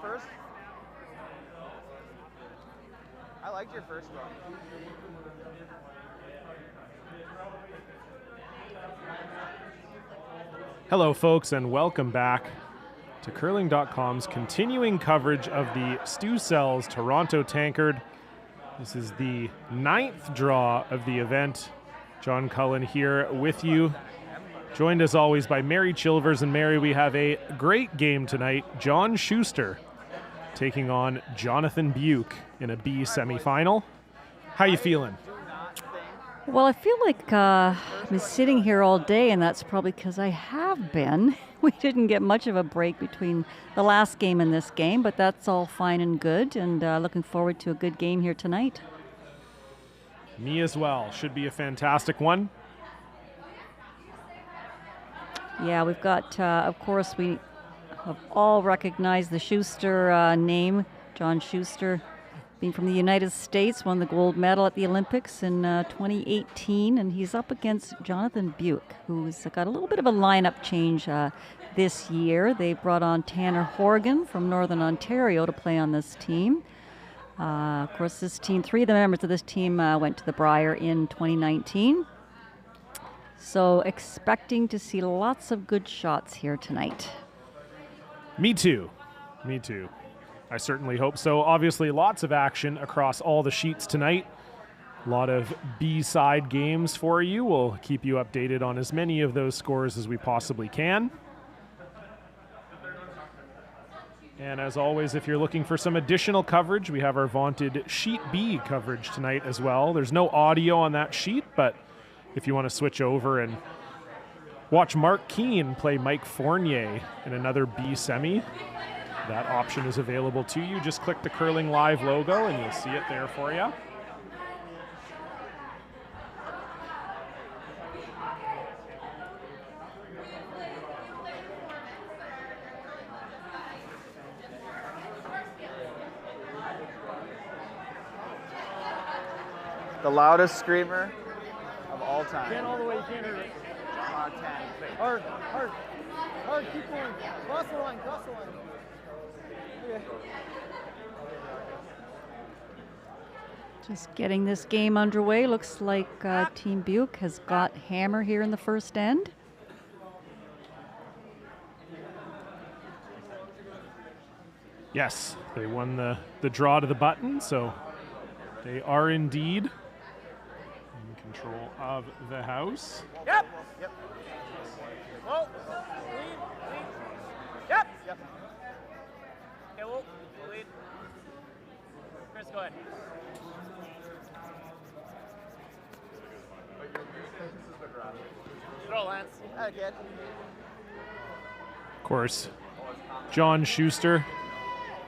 first? I liked your first one. Hello, folks, and welcome back to Curling.com's continuing coverage of the Stu Sells Toronto Tankard. This is the 9th draw of the event. John Cullen here with you, joined as always by Mary Chilvers. And Mary, we have a great game tonight. John Shuster taking on Jonathan Beuk in a B semifinal. How you feeling? Well, I feel like I've been sitting here all day, and that's probably because I have been. We didn't get much of a break between the last game and this game, but that's all fine and good, and looking forward to a good game here tonight. Me as well. Should be a fantastic one. Yeah, we've got, of course, we have all recognized the Shuster name, John Shuster, being from the United States, won the gold medal at the Olympics in 2018, and he's up against Jonathan Beuk, who's got a little bit of a lineup change this year. They brought on Tanner Horgan from Northern Ontario to play on this team. Of course, this team, 3 of the members of this team went to the Brier in 2019. So expecting to see lots of good shots here tonight. Me too. Me too. I certainly hope so. Obviously, lots of action across all the sheets tonight. A lot of B-side games for you. We'll keep you updated on as many of those scores as we possibly can. And as always, if you're looking for some additional coverage, we have our vaunted Sheet B coverage tonight as well. There's no audio on that sheet, but if you want to switch over and watch Mark Keane play Mike Fournier in another B semi, that option is available to you. Just click the Curling Live logo and you'll see it there for you. The loudest screamer of all time. Can't all the way, you can't hurt it. Hard, hard, hard, keep going. Cross the line, cross the line. Okay. Just getting this game underway. Looks like Team Beuk has got hammer here in the first end. Yes, they won the draw to the button, so they are indeed in control of the house. Yep. Yep. Whoa. Lead. Yep. Yep. Okay, we'll lead. Chris, go ahead. Throw, Lance. Again. Of course, John Shuster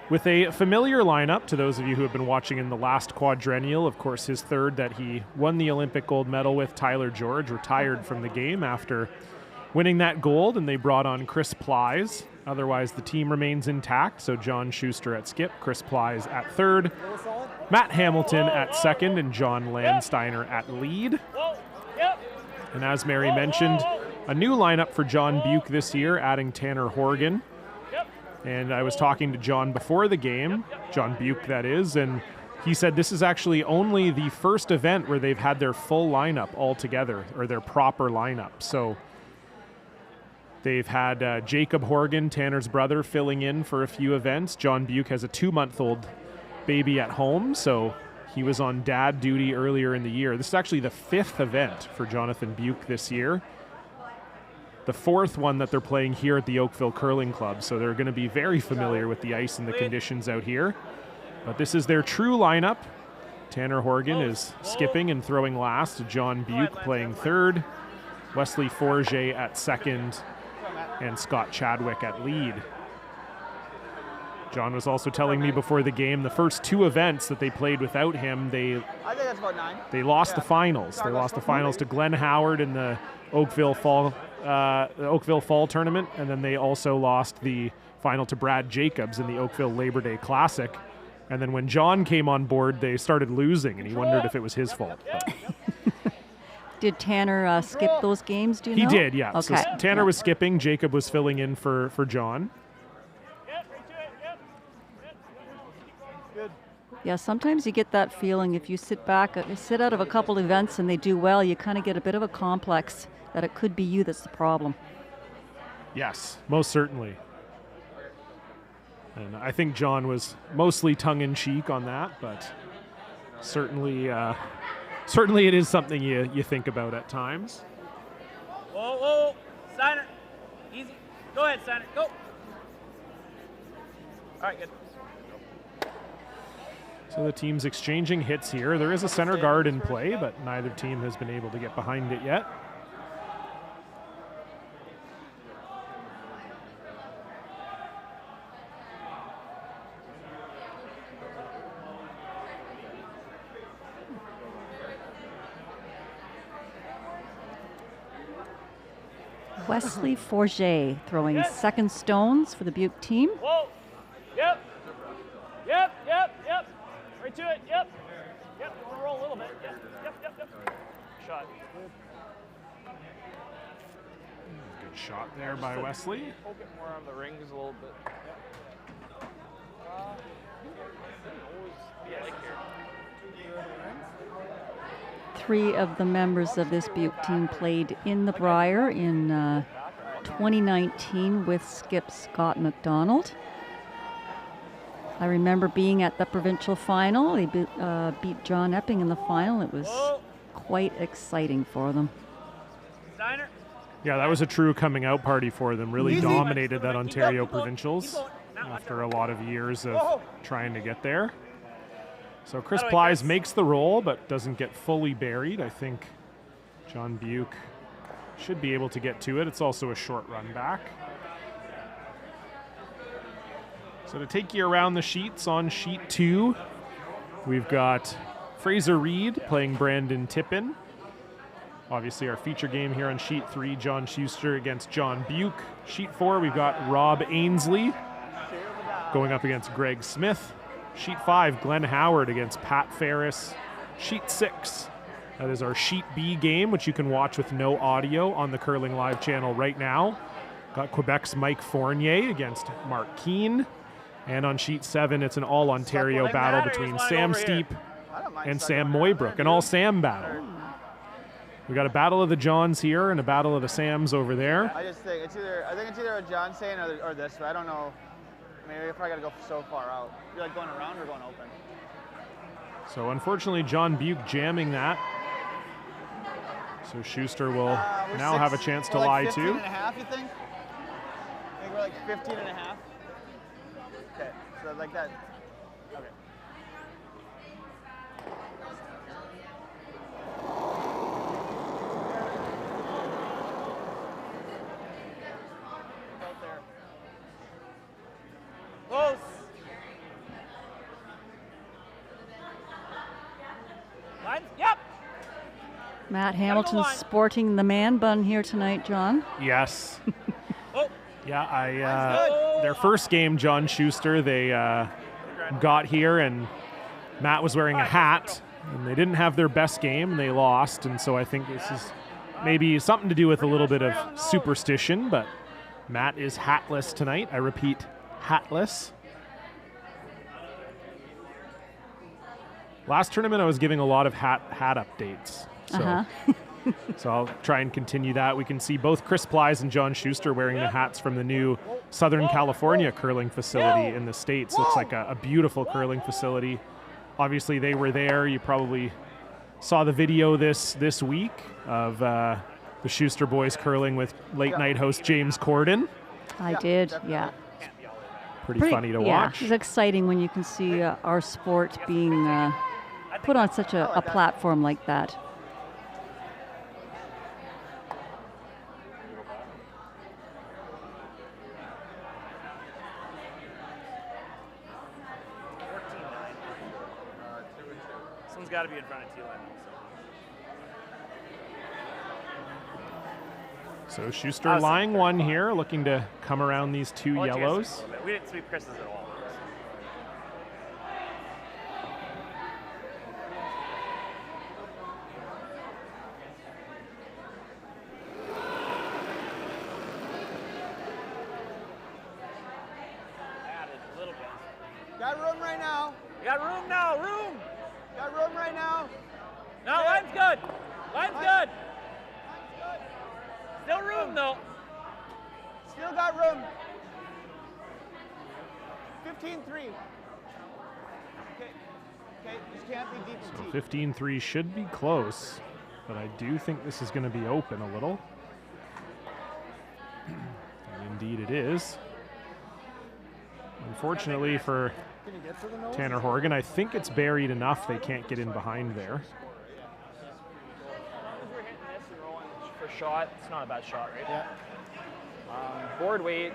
with a familiar lineup to those of you who have been watching in the last quadrennial. Of course, his third that he won the Olympic gold medal with. Tyler George retired from the game after winning that gold, and they brought on Chris Plies. Otherwise, the team remains intact. So John Shuster at skip, Chris Plies at third, Matt Hamilton at second, and John Landsteiner at lead. And as Mary mentioned, a new lineup for John Beuk this year, adding Tanner Horgan. And I was talking to John before the game, John Beuk that is, and he said this is actually only the first event where they've had their full lineup all together, or their proper lineup. So they've had Jacob Horgan, Tanner's brother, filling in for a few events. John Beuk has a 2-month-old baby at home, so he was on dad duty earlier in the year. This is actually the 5th event for Jonathan Beuk this year. The 4th one that they're playing here at the Oakville Curling Club, so they're going to be very familiar with the ice and the conditions out here. But this is their true lineup. Tanner Horgan is skipping and throwing last. John Beuk playing third. Wesley Forget at second. And Scott Chadwick at lead. John was also telling me before the game, the first 2 events that they played without him, I think that's about 9. they lost the finals. They lost the finals to Glenn Howard in the Oakville Fall tournament, and then they also lost the final to Brad Jacobs in the Oakville Labor Day Classic. And then when John came on board, they started losing, and he wondered if it was his fault. Did Tanner skip those games, do you know? He did, yeah. Okay. So Tanner was skipping, Jacob was filling in for John. Yeah, sometimes you get that feeling if you sit back, sit out of a couple events and they do well, you kind of get a bit of a complex that it could be you that's the problem. Yes, most certainly. And I think John was mostly tongue-in-cheek on that, but certainly it is something you think about at times. Whoa, whoa, Steiner. Easy. Go ahead, Steiner. Go. All right, good. So the team's exchanging hits here. There is a center guard in play, but neither team has been able to get behind it yet. Wesley Forget throwing second stones for the Beuk team. Whoa. Yep. Yep, yep, yep. Right to it. Yep. Yep. You want to roll a little bit. Yep, yep, yep, yep. Shot. Good shot there by Wesley. Poke it more on the rings a little bit. Three of the members of this Beuk team played in the Brier in 2019 with skip Scott McDonald. I remember being at the provincial final. They beat John Epping in the final. It was quite exciting for them. Steiner. Yeah, that was a true coming out party for them. Really dominated that Ontario Provincials after a lot of years of trying to get there. So Chris Plies makes the roll, but doesn't get fully buried. I think John Beuk should be able to get to it. It's also a short run back. So to take you around the sheets, on sheet 2, we've got Fraser Reed playing Brandon Tippin. Obviously our feature game here on sheet 3, John Shuster against John Beuk. Sheet 4, we've got Rob Ainsley going up against Greg Smith. Sheet 5, Glenn Howard against Pat Ferris. Sheet 6, that is our Sheet B game, which you can watch with no audio on the Curling Live channel right now. Got Quebec's Mike Fournier against Mark Keane. And on Sheet 7, it's an all-Ontario battle between Sam Steep and Sam Moybrook, an all-Sam battle. We got a battle of the Johns here and a battle of the Sams over there. I just think it's either a John saying or this, but I don't know. Maybe I probably got to go so far out. You're like going around or going open? So unfortunately, John Beuk jamming that. So Shuster will now have a chance to lie like 15 too. and a half, you think? I think we're like 15 and a half. Okay, so like that. Okay. Out there. Close. Lines. Yep. Matt Hamilton sporting the man bun here tonight, John. Yes. Oh. Yeah, their first game, John Shuster, they got here and Matt was wearing a hat and they didn't have their best game and they lost. And so I think this is maybe something to do with a little bit of superstition, but Matt is hatless tonight. I repeat, hatless. Last tournament, I was giving a lot of hat updates. So, so I'll try and continue that. We can see both Chris Plies and John Shuster wearing the hats from the new Southern California curling facility in the States. Looks like a beautiful curling facility. Obviously, they were there. You probably saw the video this week of the Shuster boys curling with late night host James Corden. I did, yeah. Pretty funny to watch. It's exciting when you can see our sport being put on such a platform like that. Someone's got to be in front of T-line. So Shuster lying one here, looking to come around these two yellows. We didn't sweep Chris's at all. Added a little bit. Got room right now. We got room now, room. Got room right now. No, line's good. Line's good. Still room though. Still got room. 15-3. Okay, just can't be deep and deep. 15-3 should be close, but I do think this is going to be open a little. And indeed it is. Unfortunately for Tanner Horgan, I think it's buried enough they can't get in behind there. As long as we're hitting this and rolling for shot, it's not a bad shot, right? Yeah. Board weight.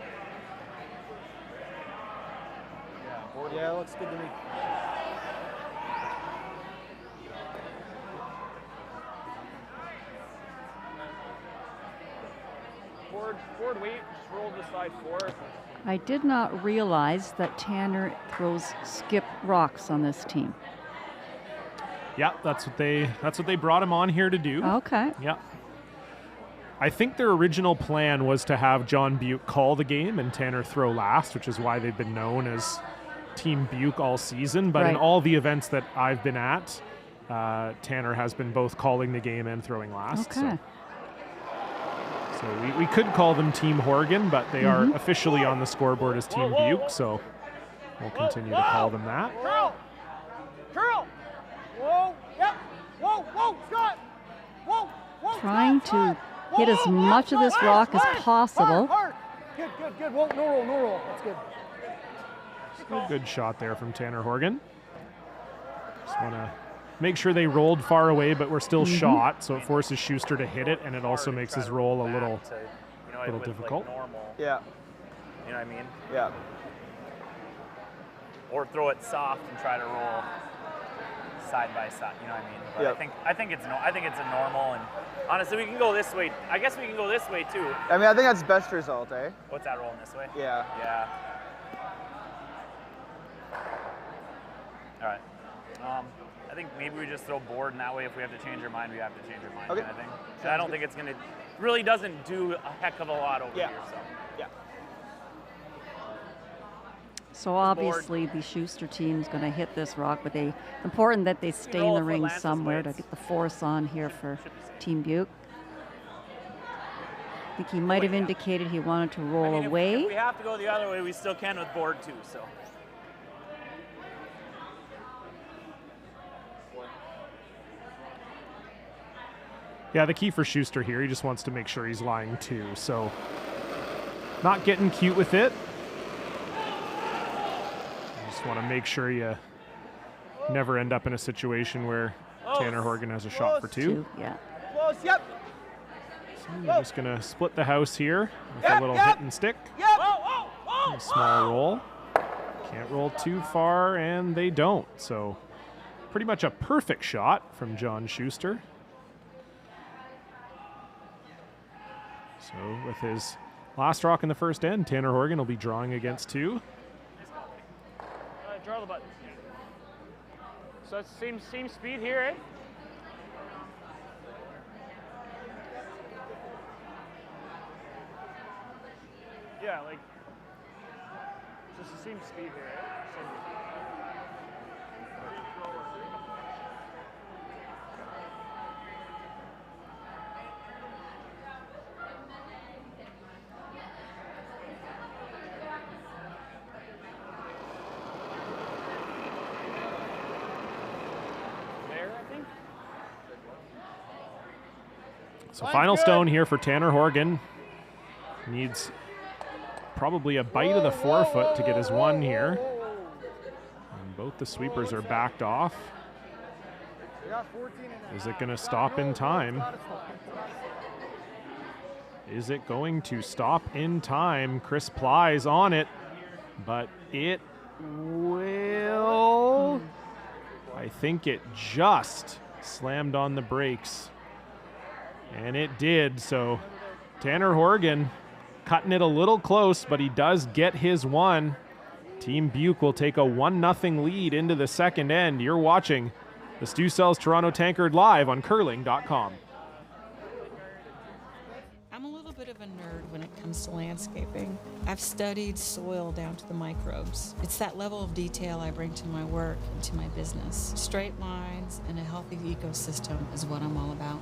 Yeah, looks good to me. Board weight, just roll to side 4. I did not realize that Tanner throws skip rocks on this team. Yeah, that's what they brought him on here to do. Okay. Yeah. I think their original plan was to have John Beuk call the game and Tanner throw last, which is why they've been known as Team Beuk all season. But in Right. all the events that I've been at, Tanner has been both calling the game and throwing last. Okay. So we could call them Team Horgan, but they are officially on the scoreboard as Team Beuk, so we'll continue to call them that. Curl! Curl! Whoa! Yep! Whoa! Whoa! Scott! Whoa! Whoa! Trying Scott! to hit as Whoa, much of this hard, rock as hard, possible. Hard, hard. Good, good, good. Whoa, no roll, no roll. That's good. Good shot there from Tanner Horgan. Just want to make sure they rolled far away, but we're still shot, so it forces Shuster to hit it, and it also makes his roll a little difficult. Like normal, Yeah. you know what I mean? Yeah. Or throw it soft and try to roll side by side, you know what I mean? But Yep. I think it's a normal, and honestly we can go this way. I guess we can go this way too. I mean, I think that's best result, eh? What's that rolling this way? Yeah. Yeah. All right. I think maybe we just throw board, and that way if we have to change our mind, we have to change our mind. Okay. Kind of thing. And I don't think it's gonna really doesn't do a heck of a lot over Yeah. here. So. Yeah. So obviously the Shuster team is going to hit this rock, but important that they stay in roll the it for ring Lance's somewhere to weights. get the force on here for Team Beuk. I think he might have indicated he wanted to roll I mean, away. If we have to go the other way, we still can with board too. So. Yeah, the key for Shuster here, he just wants to make sure he's lying too. So not getting cute with it. You just want to make sure you never end up in a situation where Tanner Horgan has a shot for two. Yeah. Close, yep. So we're just going to split the house here with a little hit and stick. Yep. A small roll. Can't roll too far, and they don't. So pretty much a perfect shot from John Shuster. So with his last rock in the first end, Tanner Horgan will be drawing against two. Draw the button. So it's same speed here, eh? Yeah, like just the same speed here, eh? So final stone here for Tanner Horgan. Needs probably a bite of the forefoot to get his one here. And both the sweepers are backed off. Is it going to stop in time? Is it going to stop in time? Chris Ply's on it, but it will. I think it just slammed on the brakes. And it did, so Tanner Horgan cutting it a little close, but he does get his one. Team Beuk will take a 1-0 lead into the second end. You're watching the Stu Sells Toronto Tankard live on curling.com. I'm a little bit of a nerd when it comes to landscaping. I've studied soil down to the microbes. It's that level of detail I bring to my work and to my business. Straight lines and a healthy ecosystem is what I'm all about.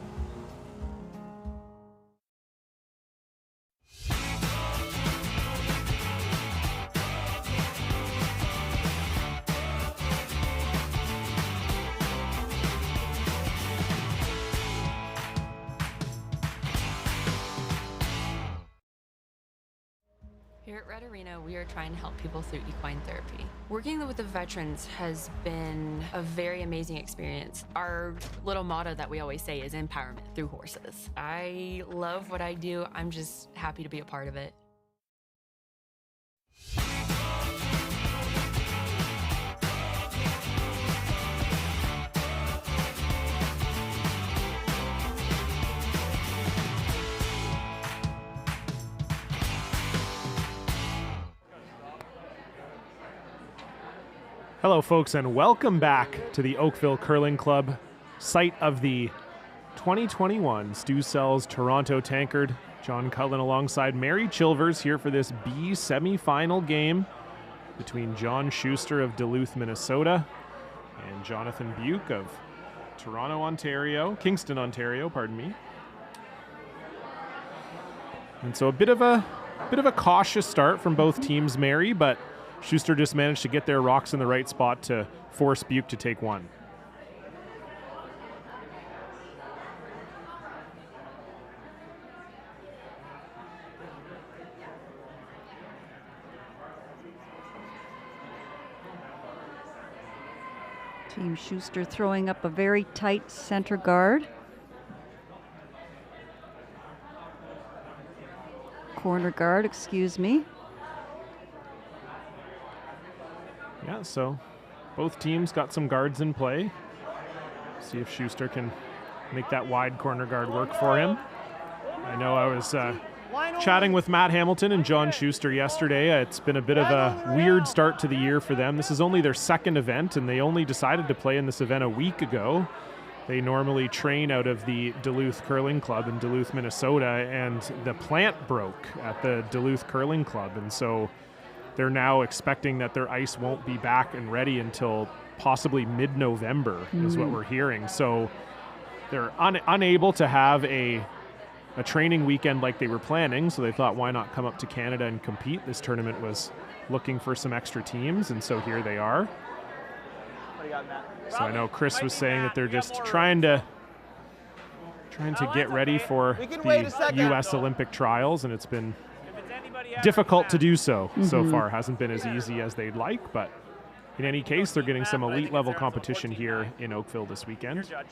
Here at Red Arena, we are trying to help people through equine therapy. Working with the veterans has been a very amazing experience. Our little motto that we always say is empowerment through horses. I love what I do. I'm just happy to be a part of it. Hello, folks, and welcome back to the Oakville Curling Club, site of the 2021 Stu Sells Toronto Tankard. John Cullen alongside Mary Chilvers here for this B semifinal game between John Shuster of Duluth, Minnesota, and Jonathan Beuk of Kingston, Ontario, pardon me. And so a bit of a cautious start from both teams, Mary, but Shuster just managed to get their rocks in the right spot to force Beuk to take one. Team Shuster throwing up a very tight center guard. Corner guard, excuse me. Yeah, so both teams got some guards in play. See if Shuster can make that wide corner guard work for him. I know I was chatting with Matt Hamilton and John Shuster yesterday. It's been a bit of a weird start to the year for them. This is only their second event, and they only decided to play in this event a week ago. They normally train out of the Duluth Curling Club in Duluth, Minnesota, and the plant broke at the Duluth Curling Club, and so they're now expecting that their ice won't be back and ready until possibly mid-November is what we're hearing. So they're unable to have a training weekend like they were planning, so they thought, why not come up to Canada and compete? This tournament was looking for some extra teams, and so here they are. What do you got, Matt? So I know Chris was saying that they're just trying to get ready for the U.S. Olympic trials, and it's been difficult to do so far. Hasn't been as easy as they'd like, but in any case, they're getting some elite level competition here in Oakville this weekend. Right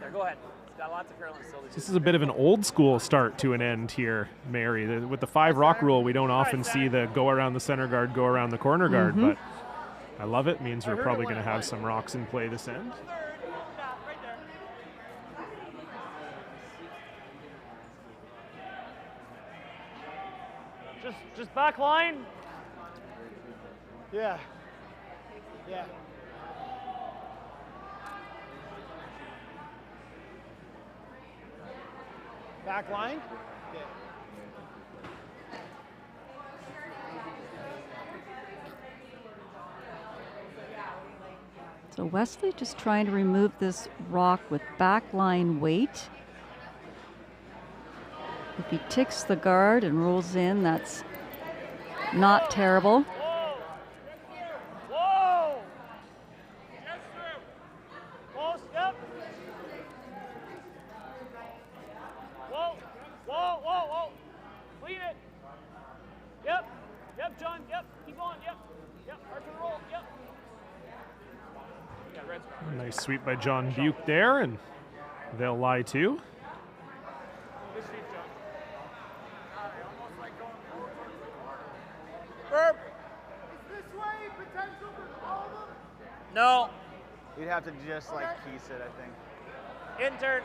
there, go ahead. It's got lots of curling still. This is a bit of an old school start to an end here, Mary. With the 5 rock rule, we don't often see the go around the center guard, go around the corner guard, but I love it. Means we're probably going to have some rocks in play this end. Just back line. Yeah. Yeah. Back line? Yeah. So Wesley just trying to remove this rock with backline weight. If he ticks the guard and rolls in, that's not terrible. Whoa! Just through. Close, yep. Whoa, whoa, whoa, whoa. Clean it. Yep, John, yep. Keep going, yep. Hard to roll, yep. Yeah, red spot. Nice sweep by John Beuk there, and they'll lie too. Good sweep, John. Burp. Is this way potential for all of them? No. You'd have to just like piece it, I think. Intern.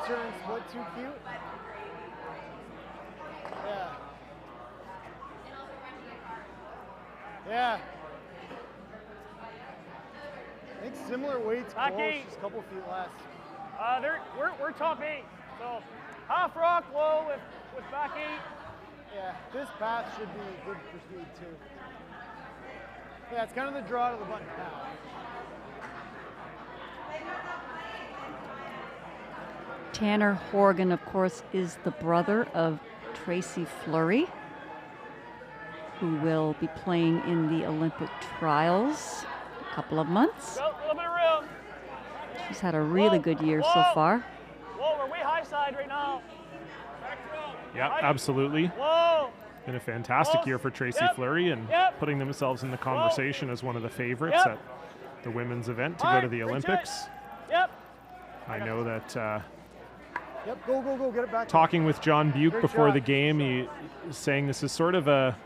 turn split too cute. Yeah. Yeah. I think similar weights, Back close, eight. just a couple feet less. We're top 8, so half rock low with back 8. Yeah, this path should be good for speed too. Yeah, it's kind of the draw to the button path. Tanner Horgan, of course, is the brother of Tracy Fleury, who will be playing in the Olympic trials in a couple of months. Go, a little bit of room. She's had a really good year so Whoa. far. Whoa, we're way high side right now. Yeah, absolutely. Whoa. Been a fantastic Whoa. year for Tracy Yep. Fleury and Yep. putting themselves in the conversation as one of the favorites Yep. at the women's event to All go right, to the reach it. Olympics. Yep. I know that Yep, go, get it back. talking with John Beuk Great before shot. the game, he was saying this is sort of a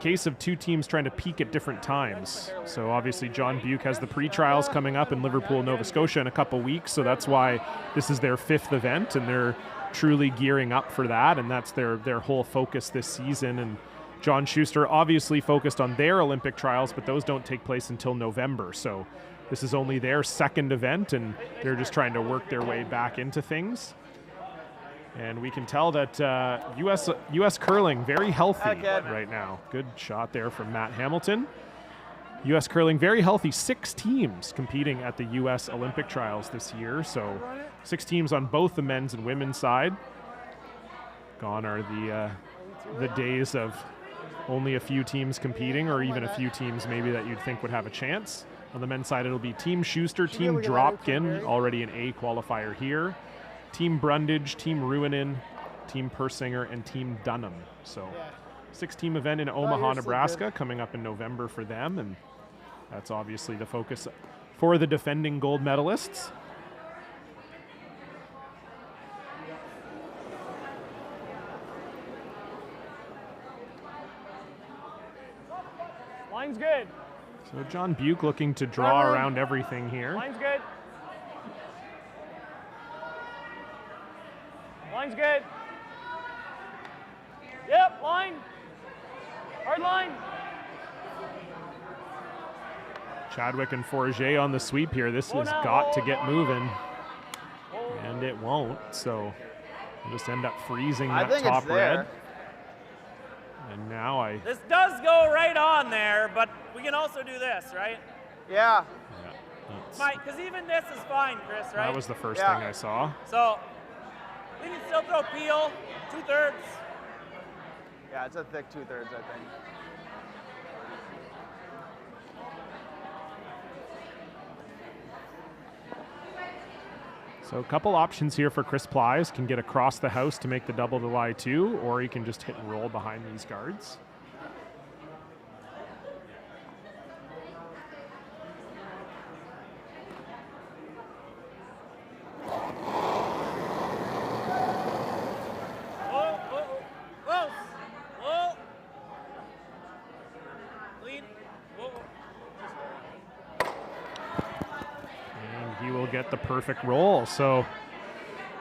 case of two teams trying to peak at different times. So obviously John Beuk has the pre-trials coming up in Liverpool, Nova Scotia in a couple weeks, so that's why this is their 5th event and they're truly gearing up for that, and that's their whole focus this season. And John Shuster obviously focused on their Olympic trials, but those don't take place until November, so this is only their 2nd event and they're just trying to work their way back into things. And we can tell that U.S. curling very healthy right now. Good shot there from Matt Hamilton. U.S. curling very healthy. 6 teams competing at the U.S. Olympic trials this year. So 6 teams on both the men's and women's side. Gone are the days of only a few teams competing, or even a few teams maybe that you'd think would have a chance. On the men's side, it'll be Team Shuster, Team Dropkin, already an A qualifier here. Team Brundage, Team Ruinen, Team Persinger, and Team Dunham. So 6-team event in Omaha, Nebraska coming up in November for them, and that's obviously the focus for the defending gold medalists. Line's good. So John Beuk looking to draw around everything here. Line's good. Line's good. Yep, line. Hard line. Chadwick and Forget on the sweep here. This has got to get moving, and it won't. So we'll just end up freezing that top red. And now This does go right on there, but we can also do this, right? Yeah. Because even this is fine, Chris, right? That was the first thing I saw. So we can still throw peel, 2/3. Yeah, it's a thick 2/3, I think. So a couple options here for Chris Plies. Can get across the house to make the double to lie 2, or he can just hit and roll behind these guards. Get the perfect roll. So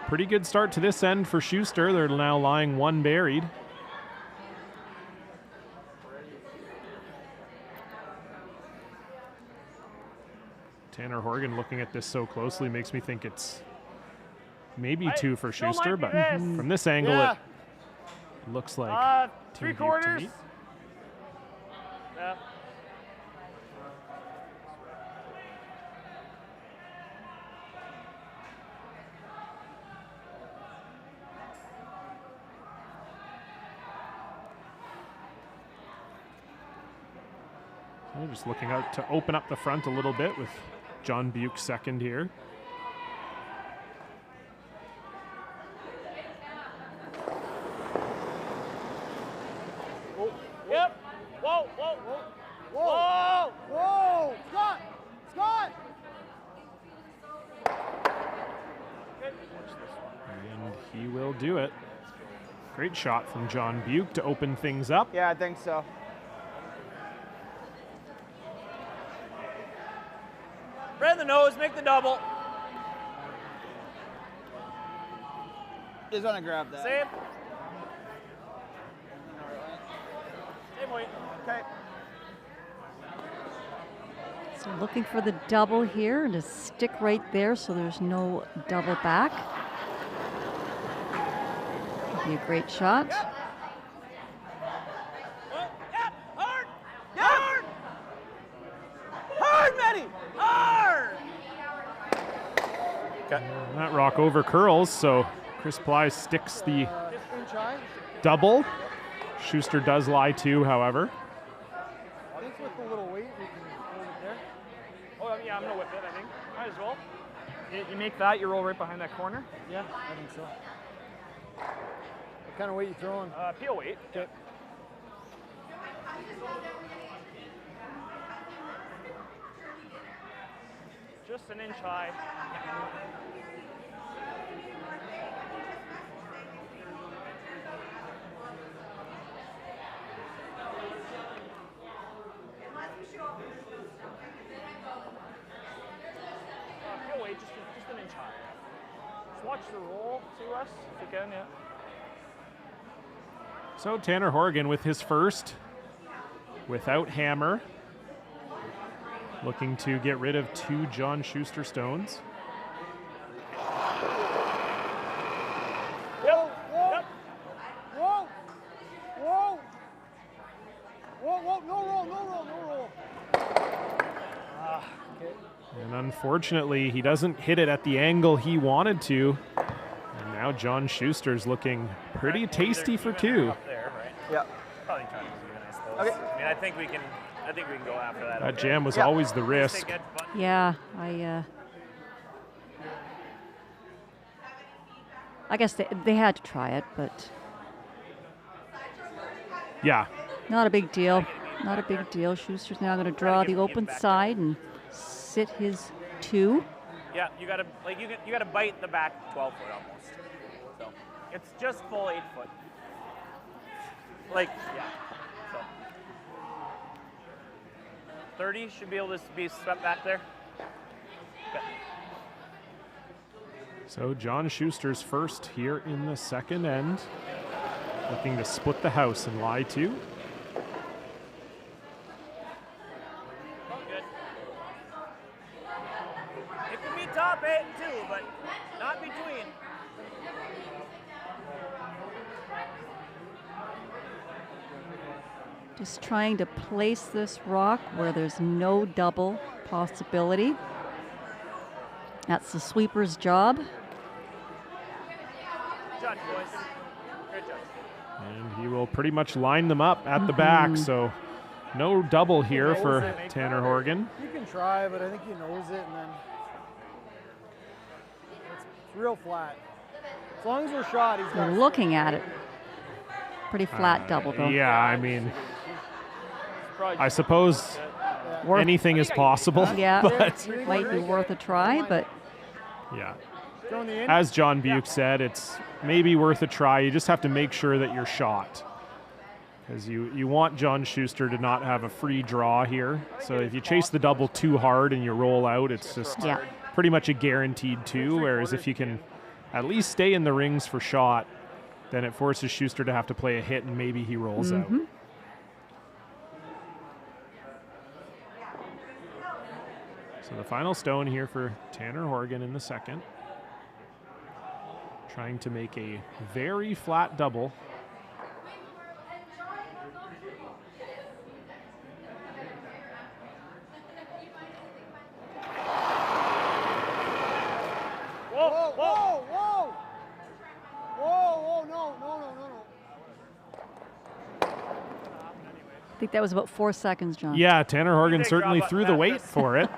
pretty good start to this end for Shuster. They're now lying 1 buried. Tanner Horgan looking at this so closely makes me think it's maybe 2 for Shuster, but from this angle it looks like 3/4. to me. Yeah. We're just looking out to open up the front a little bit with John Beuk second here. Oh, yep. Whoa, whoa, whoa. Whoa! Whoa! Scott! Scott! And he will do it. Great shot from John Beuk to open things up. Yeah, I think so. Spread the nose, make the double. Just want to grab that. Same. Same weight. Okay. So looking for the double here and to stick right there so there's no double back. Be a great shot. Yep, hard! Hard! Hard, Matty! Hard! And that rock over curls, so Chris Ply sticks the Inch high. double. Shuster does lie too, however. I think with the little weight, we can hold it there. Oh, yeah, I'm going to whip it, I think. Might as well. You make that, you roll right behind that corner. Yeah, I think so. What kind of weight you throwing? Peel weight. Okay. Just an inch high. Peel weight, just an inch high. Just watch the roll, see Wes, if you can, yeah. So Tanner Horgan with his first without hammer. Looking to get rid of 2 John Shuster stones. Whoa, whoa, whoa, whoa, whoa, whoa, no roll, no roll, no roll. Okay. And unfortunately, he doesn't hit it at the angle he wanted to. And now John Shuster's looking pretty tasty for 2. Up there, right? Yeah. Probably trying to even, I suppose. Okay. I mean, I think we can go after that. That okay. jam was Yeah. always the risk. Yeah, I guess they had to try it, but Yeah, not a big deal. Not a big deal. Schuster's now going to draw the open side and sit his 2. Yeah, you gotta you gotta bite the back 12 foot almost. So it's just full 8 foot. Like yeah. So 30 should be able to be swept back there. Okay. so John Shuster's first here in the second end. Looking to split the house and lie 2. Good. It can be top 8 too, but not between. Just trying to place this rock where there's no double possibility. That's the sweeper's job. Judge, boys. Great job. And he will pretty much line them up at the back, so no double here for Tanner Horgan. You can try, but I think he knows it, and then it's real flat. As long as we're shot, he's got. Looking at it. Pretty flat double, though. Yeah, I mean, I suppose anything is possible. Yeah, but might be worth a try, but yeah. Throwing the in. As John Beuk said, it's maybe worth a try. You just have to make sure that you're shot. Because you want John Shuster to not have a free draw here. So if you chase the double too hard and you roll out, it's just pretty much a guaranteed 2. Whereas if you can at least stay in the rings for shot, then it forces Shuster to have to play a hit and maybe he rolls out. So the final stone here for Tanner Horgan in the second. Trying to make a very flat double. Whoa, whoa, whoa! Whoa, whoa, no. I think that was about 4 seconds, John. Yeah, Tanner Horgan Big certainly draw threw the button weight back. for it.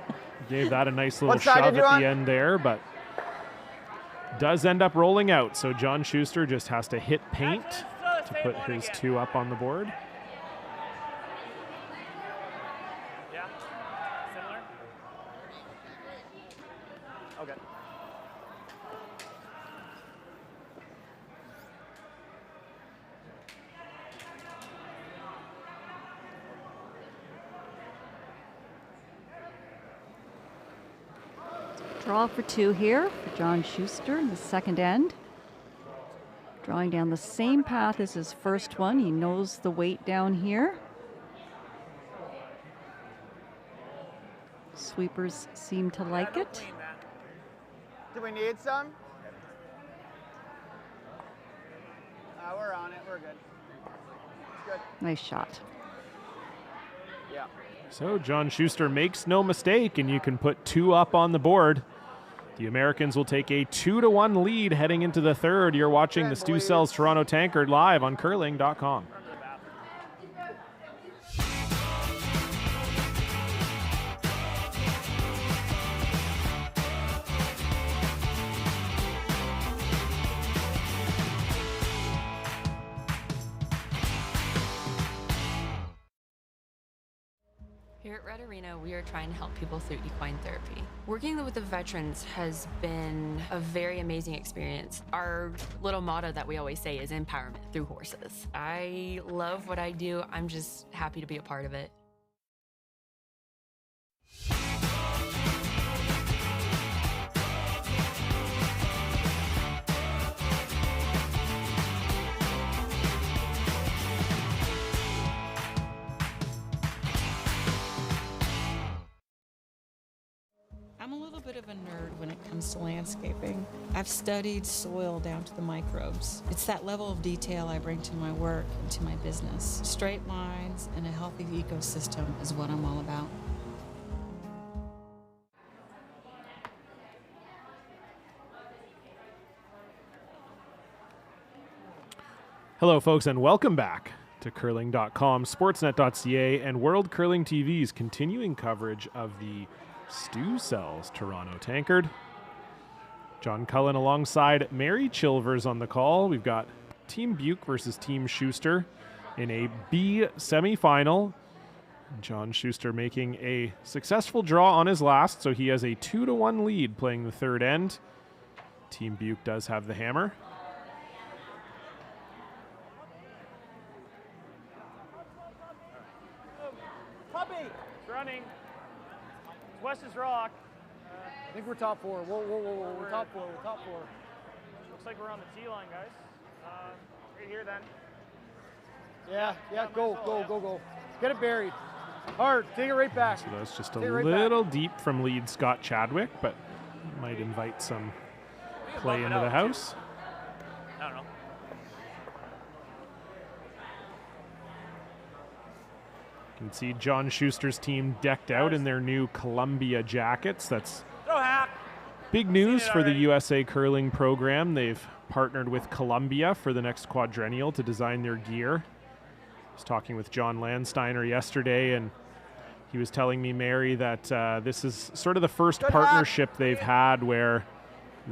Gave that a nice little What side shove did you at want? the end there, but does end up rolling out. So John Shuster just has to hit paint to put his 2 up on the board. Yeah. Similar. Okay. Draw for 2 here for John Shuster in the second end. Drawing down the same path as his first one. He knows the weight down here. Sweepers seem to like it. Do we need some? We're on it. We're good. It's good. Nice shot. Yeah. So John Shuster makes no mistake, and you can put 2 up on the board. The Americans will take a 2-1 lead heading into the third. You're watching the Stu Sells Toronto Tankard live on curling.com. Here at Red Arena, we are trying to help people through equine therapy. Working with the veterans has been a very amazing experience. Our little motto that we always say is empowerment through horses. I love what I do. I'm just happy to be a part of it. I'm a little bit of a nerd when it comes to landscaping. I've studied soil down to the microbes. It's that level of detail I bring to my work and to my business. Straight lines and a healthy ecosystem is what I'm all about. Hello, folks, and welcome back to curling.com, sportsnet.ca, and World Curling TV's continuing coverage of the Stu Sells Toronto Tankard. John Cullen alongside Mary Chilvers on the call. We've got Team Beuk versus Team Shuster in a B semifinal. John Shuster making a successful draw on his last, so he has a 2-1 lead playing the third end. Team Beuk does have the hammer. Running. West's Rock. I think we're top 4. Whoa. We're top 4. We're top 4. Looks like we're on the T line, guys. Right here then. Yeah. Go. Get it buried. Hard. Take it right back. So that's just a little deep from lead Scott Chadwick, but might invite some play into the house. I don't know. You can see John Shuster's team decked out in their new Columbia jackets. That's big news for the USA Curling program. They've partnered with Columbia for the next quadrennial to design their gear. I was talking with John Landsteiner yesterday, and he was telling me, Mary, that this is sort of the first partnership they've had where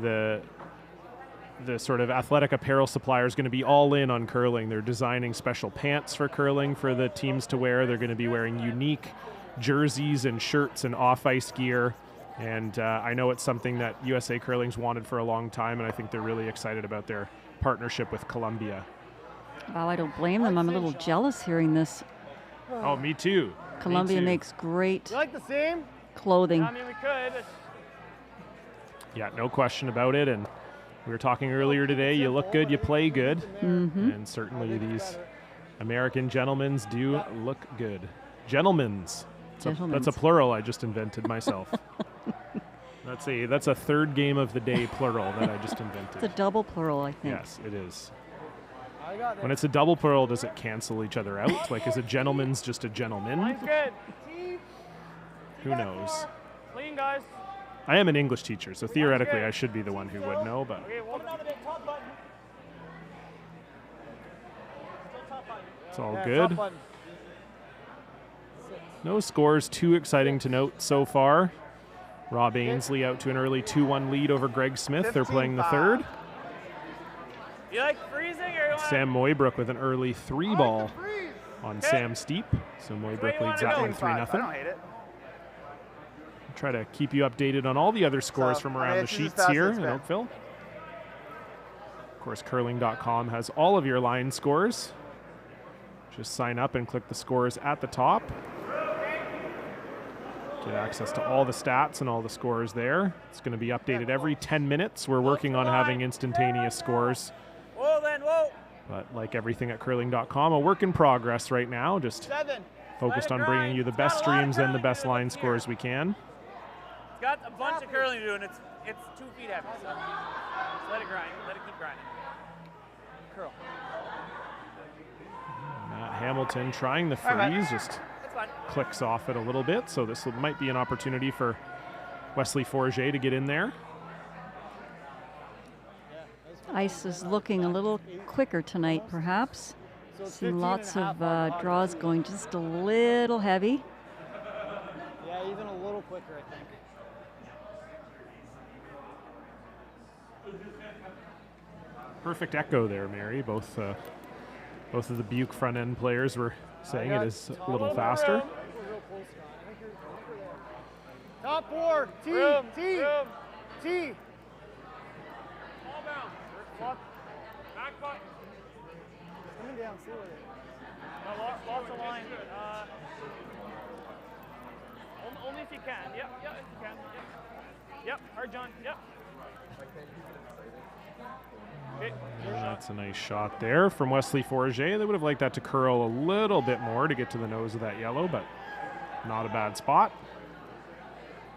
the sort of athletic apparel supplier is going to be all in on curling. They're designing special pants for curling for the teams to wear. They're going to be wearing unique jerseys and shirts and off-ice gear. And I know it's something that USA Curling's wanted for a long time, and I think they're really excited about their partnership with Columbia. Wow, I don't blame them. I'm a little jealous hearing this. Oh, me too. Columbia makes great You like the same? clothing. I mean, we could. Yeah, no question about it. And we were talking earlier today, you look good, you play good. And certainly these American gentlemen's do look good. Gentlemen's. That's a plural I just invented myself. That's a third game of the day plural that I just invented. It's a double plural, I think. Yes, it is. When it's a double plural, does it cancel each other out? Like, is a gentleman's just a gentleman? Line's good. Who knows? Clean, guys. I am an English teacher, so theoretically I should be the one who would know, but Okay, well, it's all good. No scores too exciting to note so far. Rob Ainsley out to an early 2-1 lead over Greg Smith. They're playing the third. you like freezing or you want? Sam Moybrook with an early 3-ball on Sam Steep. So Moybrook leads that one 3-0. I don't hate it. Try to keep you updated on all the other scores from around the sheets here in Oakville. Of course, curling.com has all of your line scores. Just sign up and click the scores at the top. Get access to all the stats and all the scores there. It's going to be updated every 10 minutes. We're working on having instantaneous scores whoa. But like everything at curling.com, a work in progress right now. Just 7. focused Let on it bringing grind. you the It's got best a lot of streams and the curling best to do line this scores we can. It's got a bunch of curling to do, and it's 2 feet heavy. So just let it grind. Let it keep grinding. Curl. Matt Hamilton trying the All right, freeze, just That's fine. clicks off it a little bit. So this might be an opportunity for Wesley Forget to get in there. Ice is looking a little quicker tonight, perhaps. So it's See 15 lots and a half of on the hockey draws team. going just a little heavy. Yeah, even a little quicker, I think. Perfect echo there, Mary. Both of the Beuk front end players were saying it is a little faster. Real close, Scott. I think you're there. Top 4. T. Room, T. room. T. Ball bounce. Lock. Back foot. Coming down. See what it is. Lots of line. Only if you can. Yep, if you can. Yep, hard John. Yep. Okay. That's a nice shot there from Wesley Forget. They would have liked that to curl a little bit more to get to the nose of that yellow, but not a bad spot.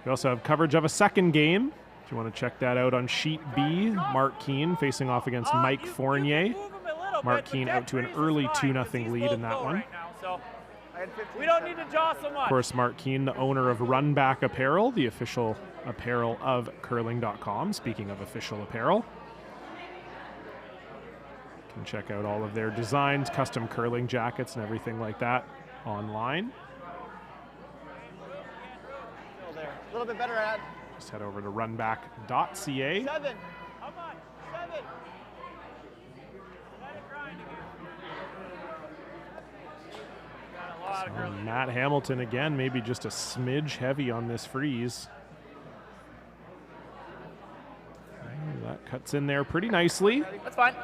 We also have coverage of a second game. If you want to check that out on sheet B, Mark Keane facing off against Mike Fournier. Mark Keane out to an early 2-0 lead in that one. Right now, so I had 15 we don't need seconds. to jaw so much. Of course, Mark Keane, the owner of Run Back Apparel, the official apparel of curling.com. Speaking of official apparel, you can check out all of their designs, custom curling jackets, and everything like that online. Still there. A little bit better at Just head over to runback.ca. 7. How much? 7. Let it grind again. Got a lot of curling. Matt Hamilton again, maybe just a smidge heavy on this freeze. That cuts in there pretty nicely. That's fine.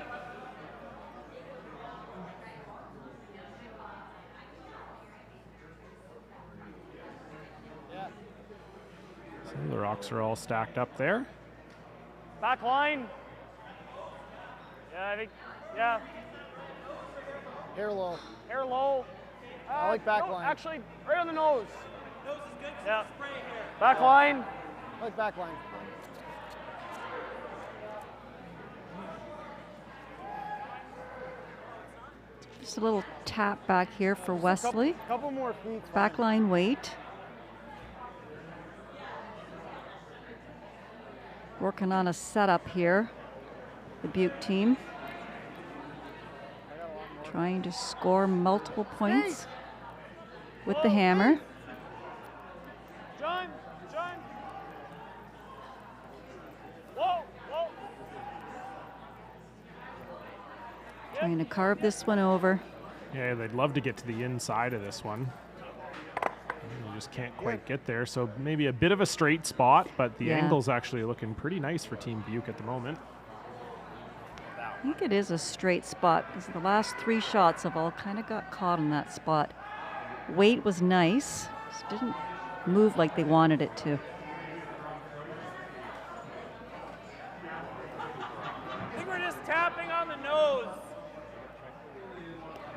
So the rocks are all stacked up there. Back line. Yeah, I think. Yeah. Hair low. Hair low. I like back no, line. Actually, right on the nose. Nose is good. Yeah. Back line. I like back line. Just a little tap back here for Wesley. Couple more feet. fine. Backline weight. Working on a setup here. The Beuk team. Trying to score multiple points with the hammer. John. Whoa. Trying to carve this one over. Yeah, they'd love to get to the inside of this one. You just can't quite get there. So maybe a bit of a straight spot, but the Yeah. angle's actually looking pretty nice for Team Beuk at the moment. I think it is a straight spot because the last 3 shots have all kind of got caught in that spot. Weight was nice, just didn't move like they wanted it to. I think we're just tapping on the nose.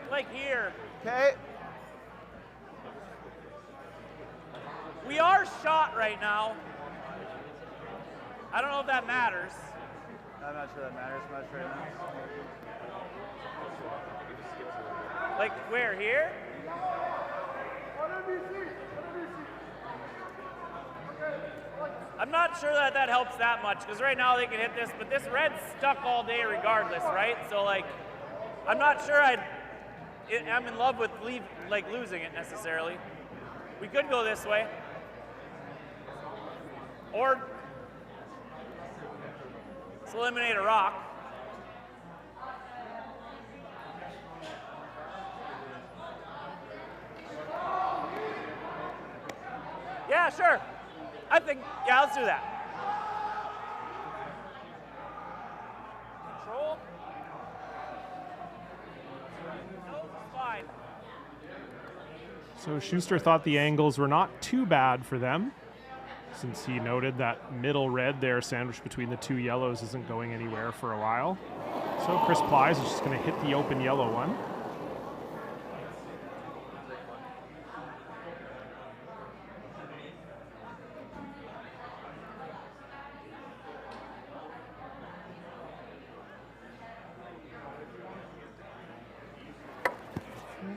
Like here. Okay. We are shot right now. I don't know if that matters. I'm not sure that matters much right now. Like where? Here? I'm not sure that helps that much because right now they can hit this, but this red's stuck all day regardless, right? So like, I'm not sure I'm in love with losing it necessarily. We could go this way, or let's eliminate a rock. Yeah, sure. I think, yeah, let's do that. Control. Nose is fine. So Shuster thought the angles were not too bad for them, since he noted that middle red there sandwiched between the 2 yellows isn't going anywhere for a while. So So Chris Plies is just going to hit the open yellow one.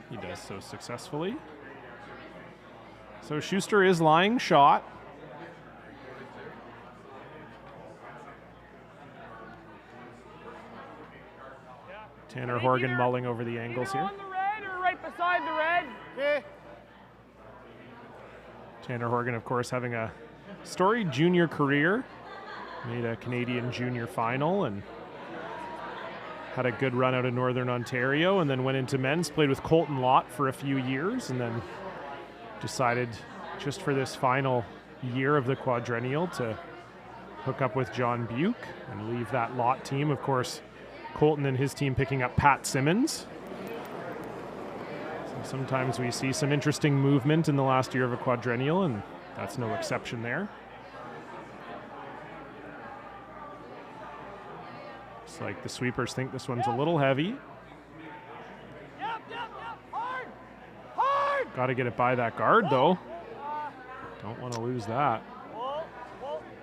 He does so successfully. So Shuster is lying shot. Tanner Horgan mulling over the angles here. On the red or right beside the red? Okay. Tanner Horgan, of course, having a storied junior career. Made a Canadian junior final and had a good run out of Northern Ontario, and then went into men's, played with Colton Lott for a few years, and then decided just for this final year of the quadrennial to hook up with John Beuk and leave that Lott team. Of course, Colton and his team picking up Pat Simmons. So sometimes we see some interesting movement in the last year of a quadrennial, and that's no exception there. Looks like the sweepers think this one's a little heavy. Yep. Hard. Hard. Got to get it by that guard, though. Don't want to lose that.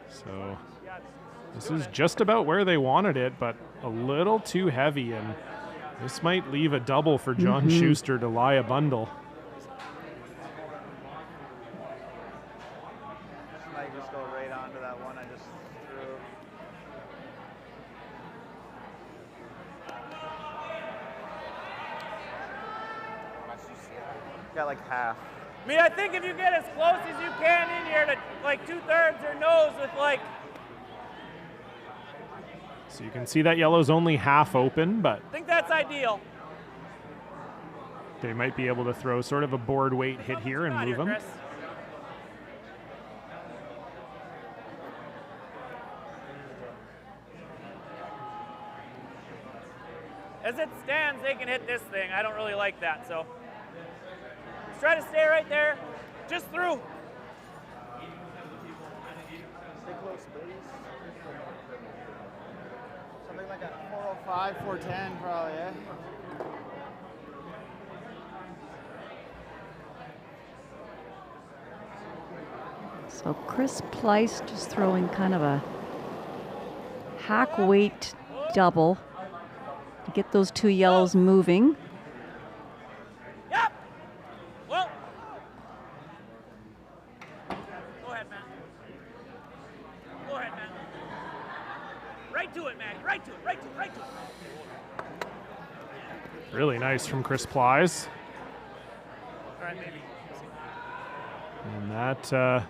So this is just about where they wanted it, but a little too heavy, and this might leave a double for John Shuster to lie a bundle. This might just go right onto that one I just threw. Got like half. I mean, I think if you get as close as you can in here to like 2/3 or nose with like. So you can see that yellow's only half open, but I think that's ideal. they might be able to throw sort of a board weight hit here and move them. As it stands, they can hit this thing. I don't really like that, so let's try to stay right there, just through. Stay close, please. Something like a 405, 410 probably, yeah? So Chris Pleiss just throwing kind of a hack weight double to get those two yellows moving. Yep. Well. Go ahead, man. Go ahead, man. Right to it, man. Right to it. Right to it. Right to it. Really nice from Chris Plies. All right, maybe. And that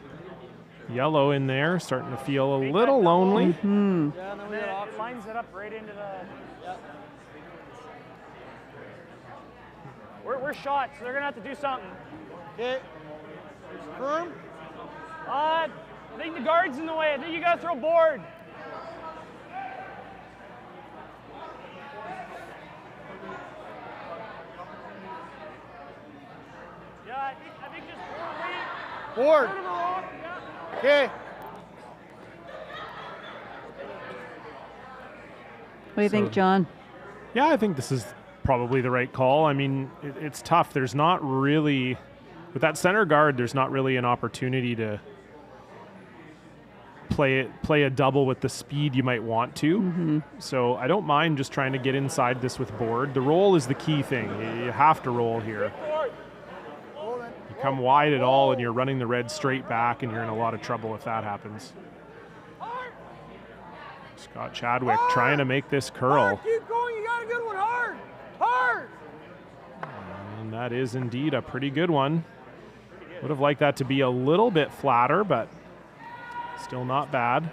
yellow in there starting to feel a little lonely. Yeah, and then it lines it up right into the. Yep. We're shot, so they're gonna have to do something. Okay. Firm. I think the guard's in the way. I think you gotta throw board. Yeah, I think just Board. Okay. What do you think, John? Yeah, I think this is probably the right call. I mean, it's tough. There's not really, with that center guard, there's not really an opportunity to play a double with the speed you might want to. So I don't mind just trying to get inside this with board. The roll is the key thing. You have to roll here. You come wide at all and you're running the red straight back, and you're in a lot of trouble if that happens. Scott Chadwick trying to make this curl. Keep going. You got a good one. Hard. Hard. And that is indeed a pretty good one. Would have liked that to be a little bit flatter, but still not bad.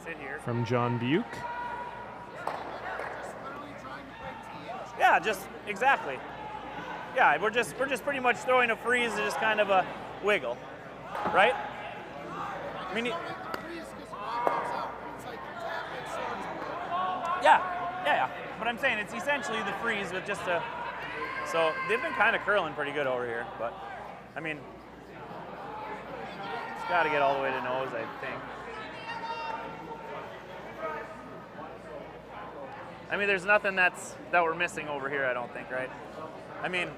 Sit here. From John Beuk. Yeah, just exactly. Yeah, we're just pretty much throwing a freeze, just kind of a wiggle, right? I mean, yeah. But I'm saying it's essentially the freeze with just a. So they've been kind of curling pretty good over here, but I mean, it's got to get all the way to nose, I think. I mean, there's nothing that we're missing over here, I don't think, right? I mean,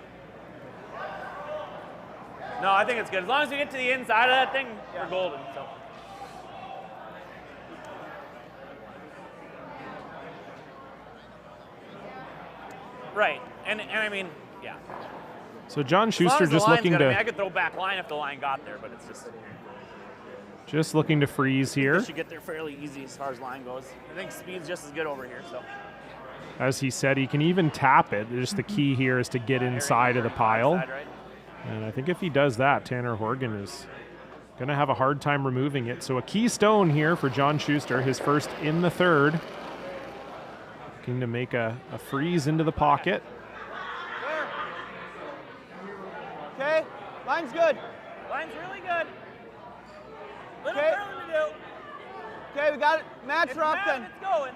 no, I think it's good. As long as we get to the inside of that thing, we're golden. So. Right, and I mean, yeah. So John As long Shuster as the just line's looking good, I to mean, I could throw back line if the line got there, but it's just looking to freeze here. you should get there fairly easy as far as line goes. I think speed's just as good over here. So As he said, he can even tap it. Just the key here is to get inside of the pile. Side, right? And I think if he does that, Tanner Horgan is going to have a hard time removing it. So a keystone here for John Shuster, his first in the third. Looking to make a freeze into the pocket. Okay, line's good. Line's really good. Little Okay. curling to do. Okay, we got it. Mats It's are up mad, then. it's going.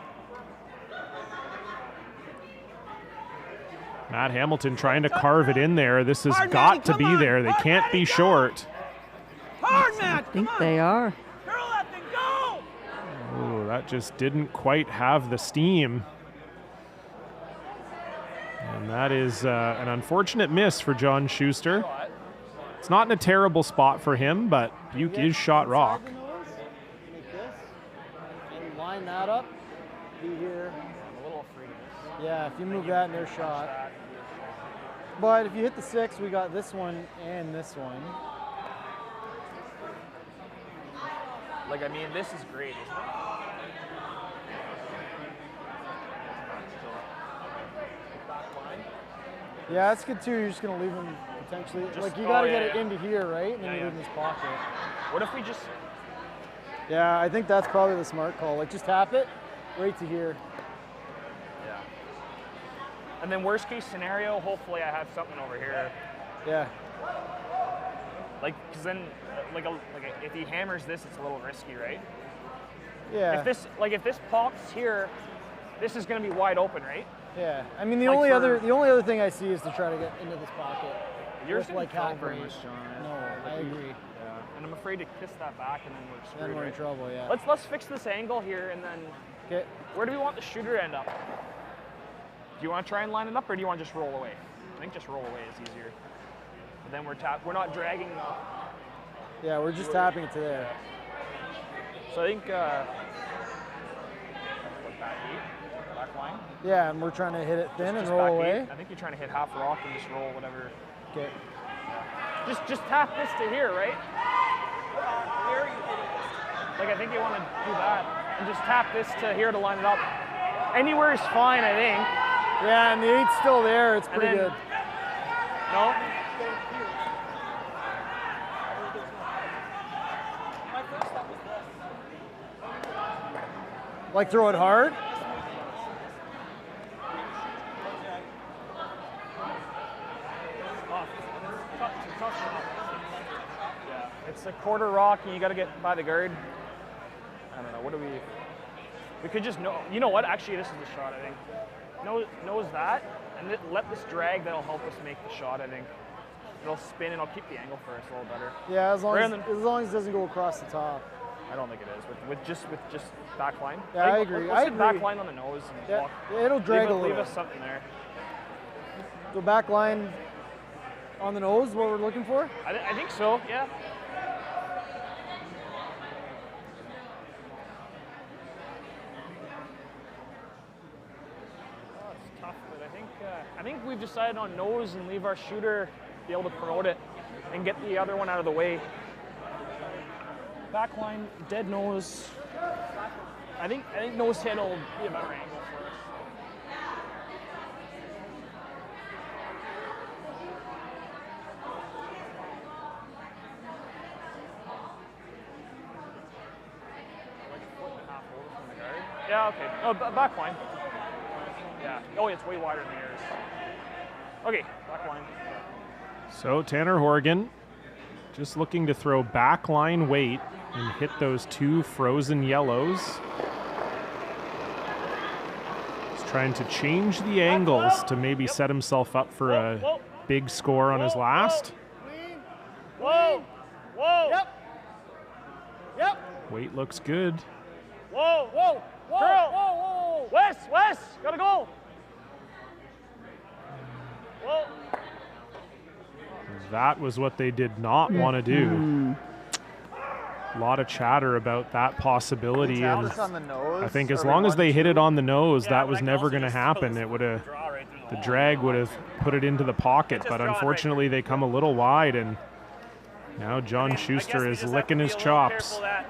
Matt Hamilton trying to carve it in there. This has Hard, got Matty, to come be on. there. They Hard, can't Matty, be go. short. Hard, I Matt. think come on. they are. Curl that thing, go! Oh, that just didn't quite have the steam. And that is an unfortunate miss for John Shuster. It's not in a terrible spot for him, but Beuk is shot rock. Inside the nose, make this, and line that up. Be here. A little free. Yeah, if you move that in their shot. But if you hit the 6, we got this one and this one. Like, I mean, this is great, isn't it? Yeah, that's good too. You're just gonna leave them potentially. Just- Like you oh, gotta yeah, get it yeah. into here, right? And then Yeah, you yeah. leave it in this pocket. What if we just, Yeah, I think that's probably the smart call. Like just tap it right to here. yeah. And then worst case scenario, hopefully I have something over here. Yeah. Like, because then, if he hammers this, it's a little risky, right? Yeah. If this pops here, this is going to be wide open, right? Yeah. I mean the Like only for- other thing I see is to try to get into this pocket. Yours with, didn't like felt half very range. much, John. No, I agree. Yeah. And I'm afraid to kiss that back, and then we're screwed. Then we're in right? trouble, yeah. Let's fix this angle here, and then Okay. where do we want the shooter to end up? Do you want to try and line it up, or do you want to just roll away? I think just roll away is easier. But then we're not dragging the. Yeah, we're just tapping it to there. So I think. Back line. Yeah, and we're trying to hit it thin and Just roll back away. eight. I think you're trying to hit half rock and just roll whatever. Okay. Just tap this to here, right? Where are you hitting this? Like I think you want to do that, and just tap this to here to line it up. Anywhere is fine, I think. Yeah, and the 8's still there. It's pretty then- good. No. Like throw it hard. Yeah, it's a quarter rock, and you got to get by the guard. I don't know. What do we? We could just know. You know what? Actually, this is the shot. I think. Knows that, and let this drag. That'll help us make the shot. I think. It'll spin, and I'll keep the angle for us a little better. Yeah, as long Brandon. as it doesn't go across the top. I don't think it is with just back line. Yeah, I agree. Let's I hit back agree. line on the nose and Yeah, walk. it'll drag a leave little. us something there. So back line on the nose, what we're looking for? I think so. Yeah. Oh, it's tough, but I think we've decided on nose and leave our shooter be able to promote it and get the other one out of the way. Back line, dead nose. I think nose hit will be a better angle for us. Like a foot and a half over from the guard. Yeah, okay. Oh, back line. Yeah. Oh, it's way wider than yours. Okay, back line. So Tanner Horgan just looking to throw back line weight and hit those two frozen yellows. He's trying to change the angles to maybe set himself up for a big score on his last. Whoa! Whoa! Yep. Yep. Weight looks good. Whoa! Whoa! Whoa! Curl. Whoa! Whoa! Wes, gotta go. Whoa. That was what they did not want to do. A lot of chatter about that possibility, and Just on the nose, I think as or long as they hit it on the nose, Yeah, that but was I can never also going to just happen. throw It would have, draw right through the hole. drag would have put it into the pocket, Just but draw it right unfortunately they come a little wide, and now John I guess Shuster we is just have licking to his be a little chops. careful that-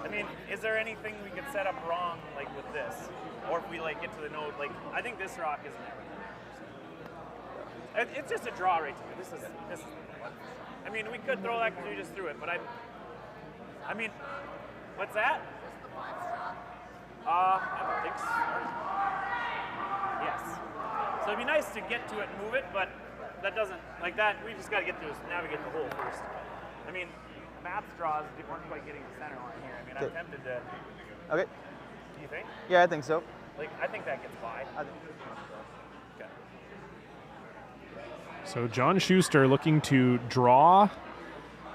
I mean, is there anything we could set up wrong, like with this? Or if we like get to the node, like, I think this rock isn't everything. It's just a draw right to me. This is, I mean, we could throw that because we just threw it, but I mean, what's that? I don't think so. Yes. So it'd be nice to get to it and move it, but that doesn't, like that, we just got to get to navigate the hole first. I mean, Matt's draws weren't quite getting the center line here. I mean, I'm tempted to. Okay. Do you think? Yeah, I think so. Like, I think that gets by. Okay. So John Shuster looking to draw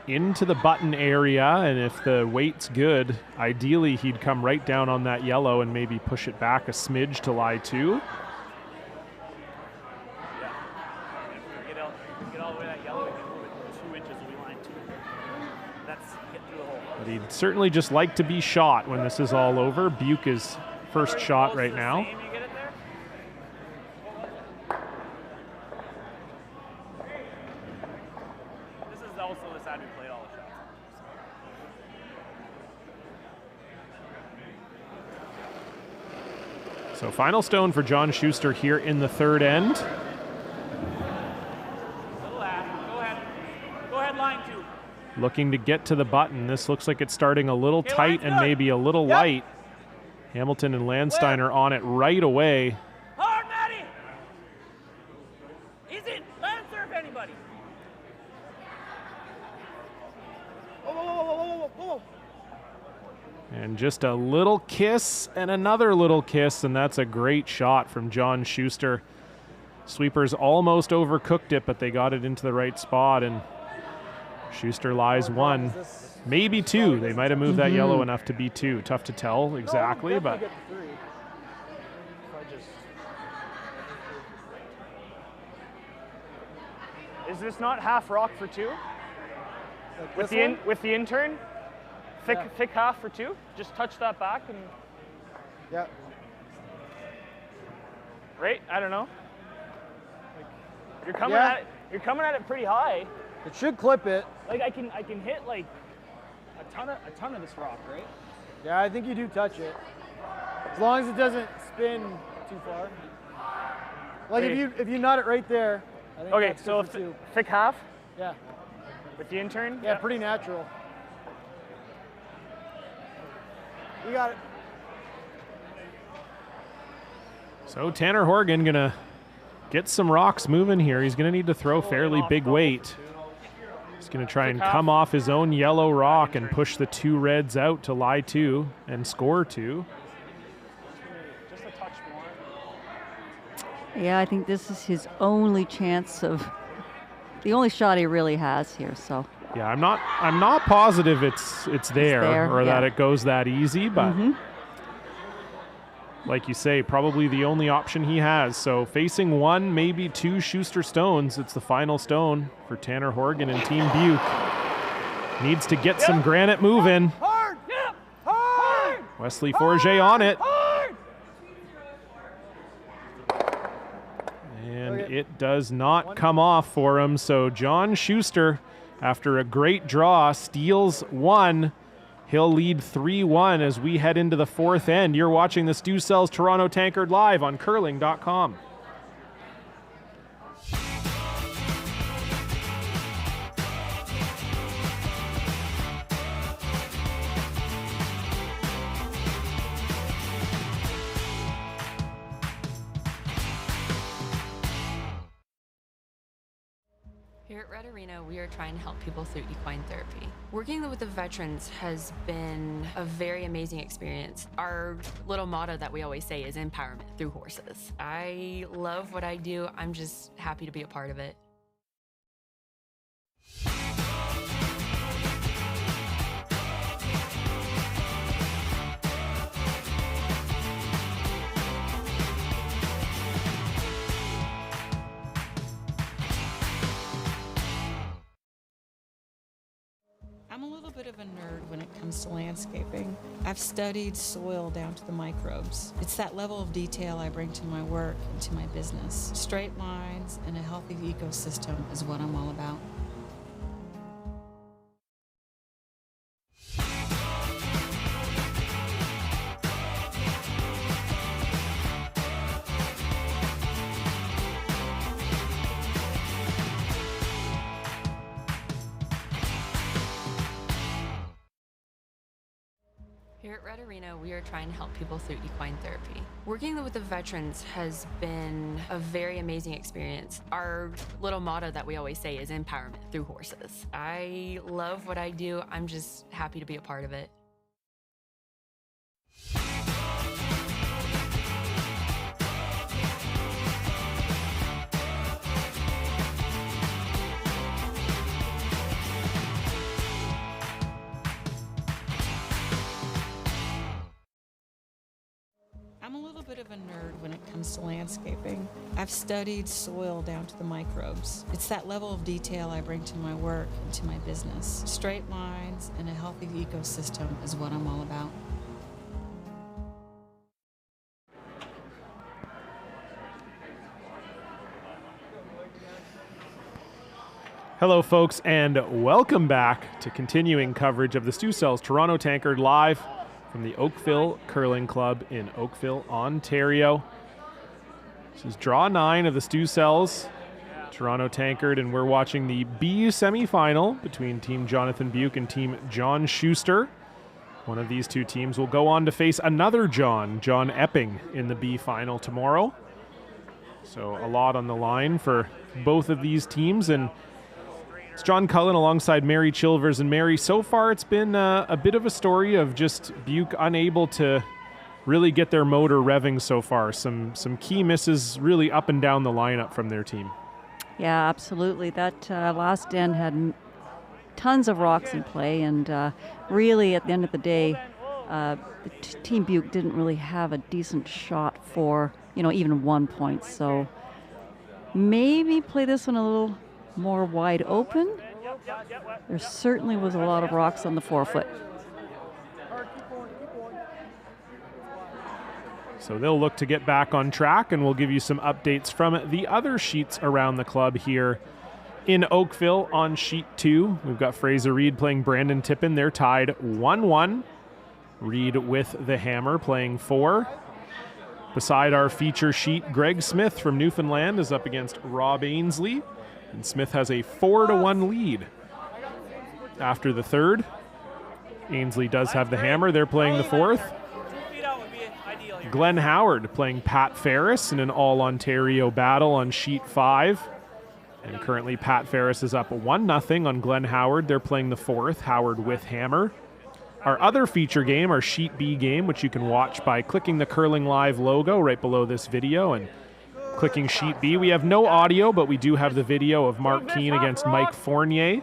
into the button area, and if the weight's good, ideally he'd come right down on that yellow and maybe push it back a smidge to lie 2. Yeah. If we get all the way to that yellow, we can move it 2 inches, we line 2. That's get through the hole. But he'd certainly just like to be shot when this is all over. Beuk is first shot Close right to the now. same, you get it there? This is also the side we played all the shots. So final stone for John Shuster here in the third end. Little add. Go ahead, line 2. Looking to get to the button. This looks like it's starting a little Okay, tight line's and good. maybe a little Yep. light. Hamilton and Landstein are on it right away. Hard, Matty! Easy! Land surf anybody! Whoa. And just a little kiss and another little kiss, and that's a great shot from John Shuster. Sweepers almost overcooked it, but they got it into the right spot, and Shuster lies 1, maybe 2. They might have moved that yellow enough to be 2. Tough to tell exactly, but Get the 3. If I just Is this not half rock for 2? like With this one? with the intern? Thick Yeah. thick half for 2? Just touch that back and Yeah. right? I don't know. Like, Yeah. you're coming at it pretty high. It should clip it. Like I can hit like a ton of this rock, right? Yeah, I think you do touch it. As long as it doesn't spin too far. Like Okay. if you knot it right there, I think Okay, that's so good for 2. thick half Yeah. with the intern? Yeah, pretty natural. You got it. so Tanner Horgan gonna get some rocks moving here. He's gonna need to throw fairly big weight. He's gonna try and come off his own yellow rock and push the 2 reds out to lie 2 and score 2. Just a touch more. Yeah, I think this is his only chance of the only shot he really has here. So Yeah, I'm not positive it's there, there, or that yeah. it goes that easy, but like you say, probably the only option he has. So facing 1, maybe 2 Shuster stones. It's the final stone for Tanner Horgan and Team Beuk. Needs to get some granite moving. Hard! Yeah. Hard! Wesley Forget on it. Hard! And it does not come off for him. So John Shuster, after a great draw, steals 1. He'll lead 3-1 as we head into the 4th end. You're watching the Stu Sells Toronto Tankard live on curling.com. Here at Red Arena, we are trying to help people through equine therapy. Working with the veterans has been a very amazing experience. Our little motto that we always say is empowerment through horses. I love what I do. I'm just happy to be a part of it. I'm a little bit of a nerd when it comes to landscaping. I've studied soil down to the microbes. It's that level of detail I bring to my work and to my business. Straight lines and a healthy ecosystem is what I'm all about. Here at Red Arena, we are trying to help people through equine therapy. Working with the veterans has been a very amazing experience. Our little motto that we always say is empowerment through horses. I love what I do. I'm just happy to be a part of it. I'm a little bit of a nerd when it comes to landscaping. I've studied soil down to the microbes. It's that level of detail I bring to my work and to my business. Straight lines and a healthy ecosystem is what I'm all about. Hello, folks, and welcome back to continuing coverage of the Stu Cells Toronto Tankard live from the Oakville Curling Club in Oakville, Ontario. This is draw 9 of the Stu Cells Toronto Tankard, and we're watching the B semifinal between Team Jonathan Beuk and Team John Shuster. One of these two teams will go on to face another John Epping, in the B final tomorrow. So a lot on the line for both of these teams, and it's John Cullen alongside Mary Chilvers. And Mary, so far it's been a bit of a story of just Beuk unable to really get their motor revving so far. Some key misses really up and down the lineup from their team. Yeah, absolutely. That last end had tons of rocks in play, and really at the end of the day, Team Beuk didn't really have a decent shot for, even 1 point. So maybe play this one a little more wide open. There certainly was a lot of rocks on the forefoot. So they'll look to get back on track, and we'll give you some updates from the other sheets around the club here in Oakville. On sheet 2, we've got Fraser Reed playing Brandon Tippin. They're tied 1-1. Reed with the hammer playing 4. Beside our feature sheet, Greg Smith from Newfoundland is up against Rob Ainsley. And Smith has a 4-1 lead after the third. Ainsley does have the hammer. They're playing the 4th. Glenn Howard playing Pat Ferris in an all-Ontario battle on sheet 5. And currently Pat Ferris is up 1-0 on Glenn Howard. They're playing the 4th, Howard with hammer. Our other feature game, our sheet B game, which you can watch by clicking the Curling Live logo right below this video and clicking sheet B. We have no audio, but we do have the video of Mark Keane against Mike Fournier.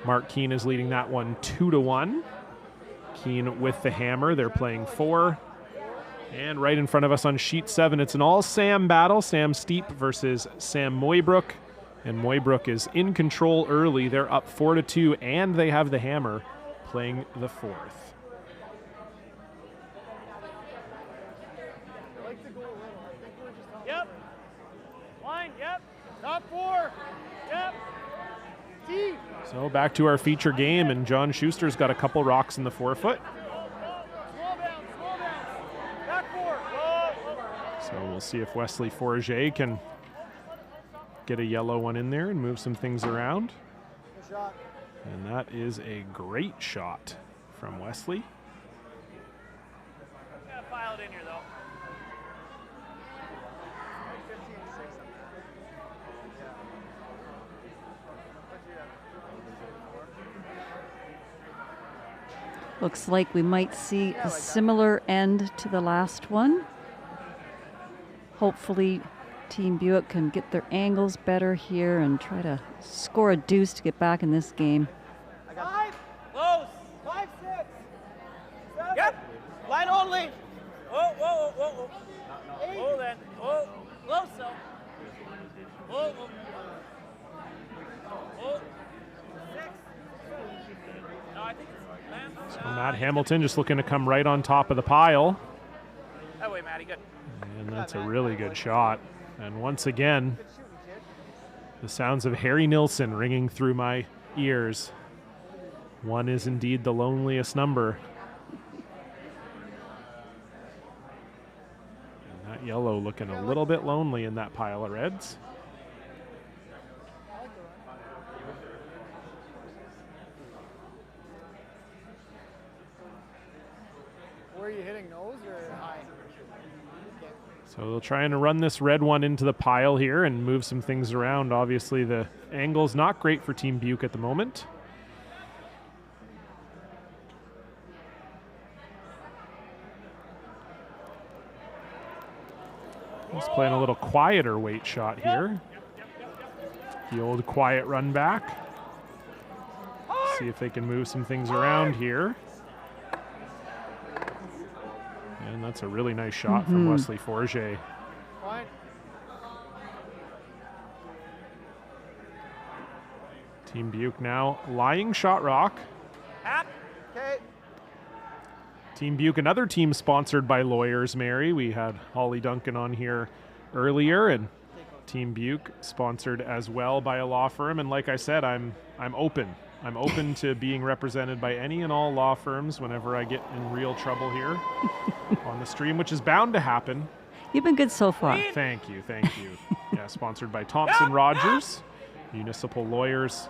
Mark Keane is leading that one 2-1. Keane with the hammer. They're playing 4. And right in front of us on sheet 7, it's an all-Sam battle. Sam Steep versus Sam Moybrook. And Moybrook is in control early. They're up 4-2, and they have the hammer playing the 4th. Yep. Line, yep. Top 4. Yep. T. So back to our feature game, and John Schuster's got a couple rocks in the forefoot. Slow down, slow down. Back 4. So we'll see if Wesley Forget can get a yellow one in there and move some things around. Good shot. And that is a great shot from Wesley. Gotta file it in here, though. Looks like we might see a similar end to the last one. Hopefully Team Beuk can get their angles better here and try to score a deuce to get back in this game. 5. Close. 5, 6. 7. Yep. Line only. Whoa, whoa, whoa, whoa. Whoa, then. Whoa. Close, so. Whoa, whoa. Whoa. 6. I think it's Lance. So Matt Hamilton just looking to come right on top of the pile. That way, Matty, good. And that's a really good shot. And once again, the sounds of Harry Nilsson ringing through my ears. One is indeed the loneliest number. And that yellow looking a little bit lonely in that pile of reds. Where are you hitting, nose or high? So they'll try and run this red one into the pile here and move some things around. Obviously the angle's not great for Team Beuk at the moment. He's playing a little quieter weight shot here. The old quiet run back. See if they can move some things around here. And that's a really nice shot from Wesley Forget. Fine. Team Beuk now lying shot rock. Okay. Team Beuk, another team sponsored by Lawyers, Mary. We had Holly Duncan on here earlier, and Team Beuk sponsored as well by a law firm. And like I said, I'm open. I'm open to being represented by any and all law firms whenever I get in real trouble here on the stream, which is bound to happen. You've been good so far. Thank you. Yeah, sponsored by Thompson Rogers, Municipal Lawyers.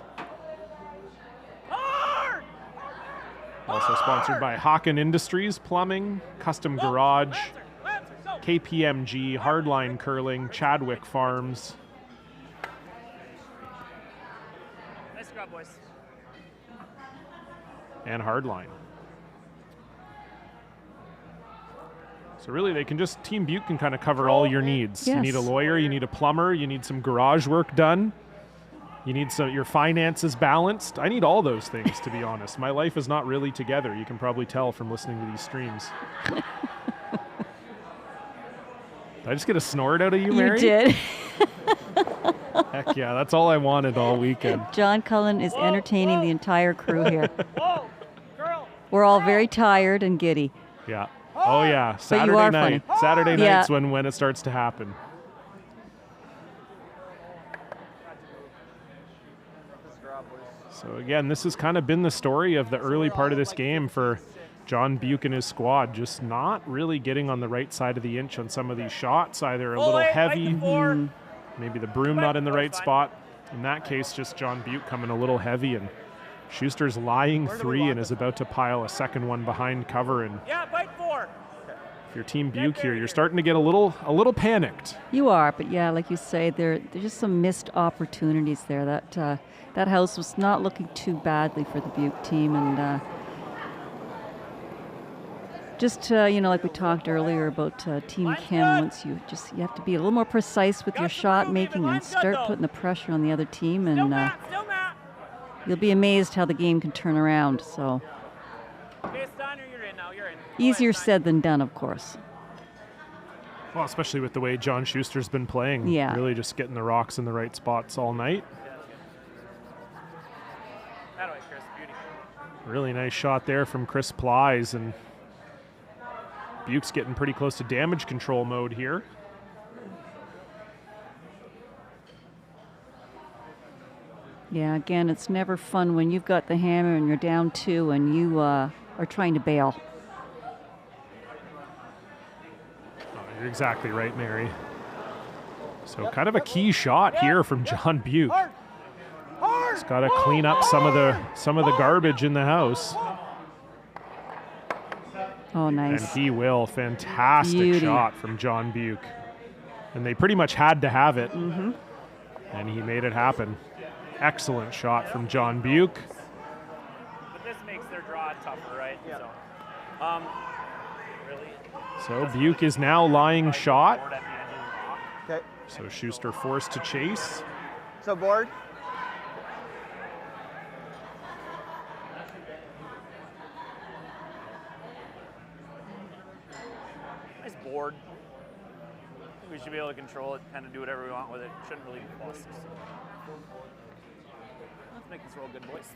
Also sponsored by Hawken Industries, Plumbing, Custom Garage, KPMG, Hardline Curling, Chadwick Farms. Nice job, boys. And Hardline. So really they can just, Team Beuk can kind of cover all your needs. Yes. You need a lawyer, you need a plumber, you need some garage work done. You need your finances balanced. I need all those things, to be honest. My life is not really together. You can probably tell from listening to these streams. Did I just get a snort out of you, Mary? You did. Heck yeah, that's all I wanted all weekend. John Cullen is entertaining the entire crew here. Whoa, girl. We're all very tired and giddy. Yeah. Oh yeah, But you Saturday are night. funny. Saturday Yeah. night's when it starts to happen. So again, this has kind of been the story of the early part of this game for John Beuk and his squad, just not really getting on the right side of the inch on some of these shots, either a little heavy, maybe the broom not in the right spot. In that case, just John Beuk coming a little heavy, and Schuster's lying three and is about to pile a second one behind cover. And Yeah, bite 4. if you're Team Beuk here, you're starting to get a little panicked. You are, but yeah, like you say, there's just some missed opportunities there. That house was not looking too badly for the Beuk team, and like we talked earlier about Team Kim, once you have to be a little more precise with your shot making and start putting the pressure on the other team, and you'll be amazed how the game can turn around. So Okay, Steiner, you're in now. You're in. easier said than done, of course. Well, especially with the way John Schuster's been playing. Yeah. Really just getting the rocks in the right spots all night. That way, Chris. Beauty. Really nice shot there from Chris Plies, and Beuk's getting pretty close to damage control mode here. Yeah, again, it's never fun when you've got the hammer and you're down 2 and you are trying to bail. Oh, you're exactly right, Mary. So kind of a key shot here from John Beuk. He's got to clean up some of the garbage in the house. Oh, nice. And he will. Fantastic Beauty. shot from John Beuk. And they pretty much had to have it. And he made it happen. Excellent shot from John Beuk. But this makes their draw tougher, right? Yeah. So, really. So Beuk is now lying shot. Board at the edge of the rock. Okay. So Schuster forced to chase. So board. Nice board. We should be able to control it, kind of do whatever we want with it. Shouldn't really be fussed. Let's make this roll good, boys.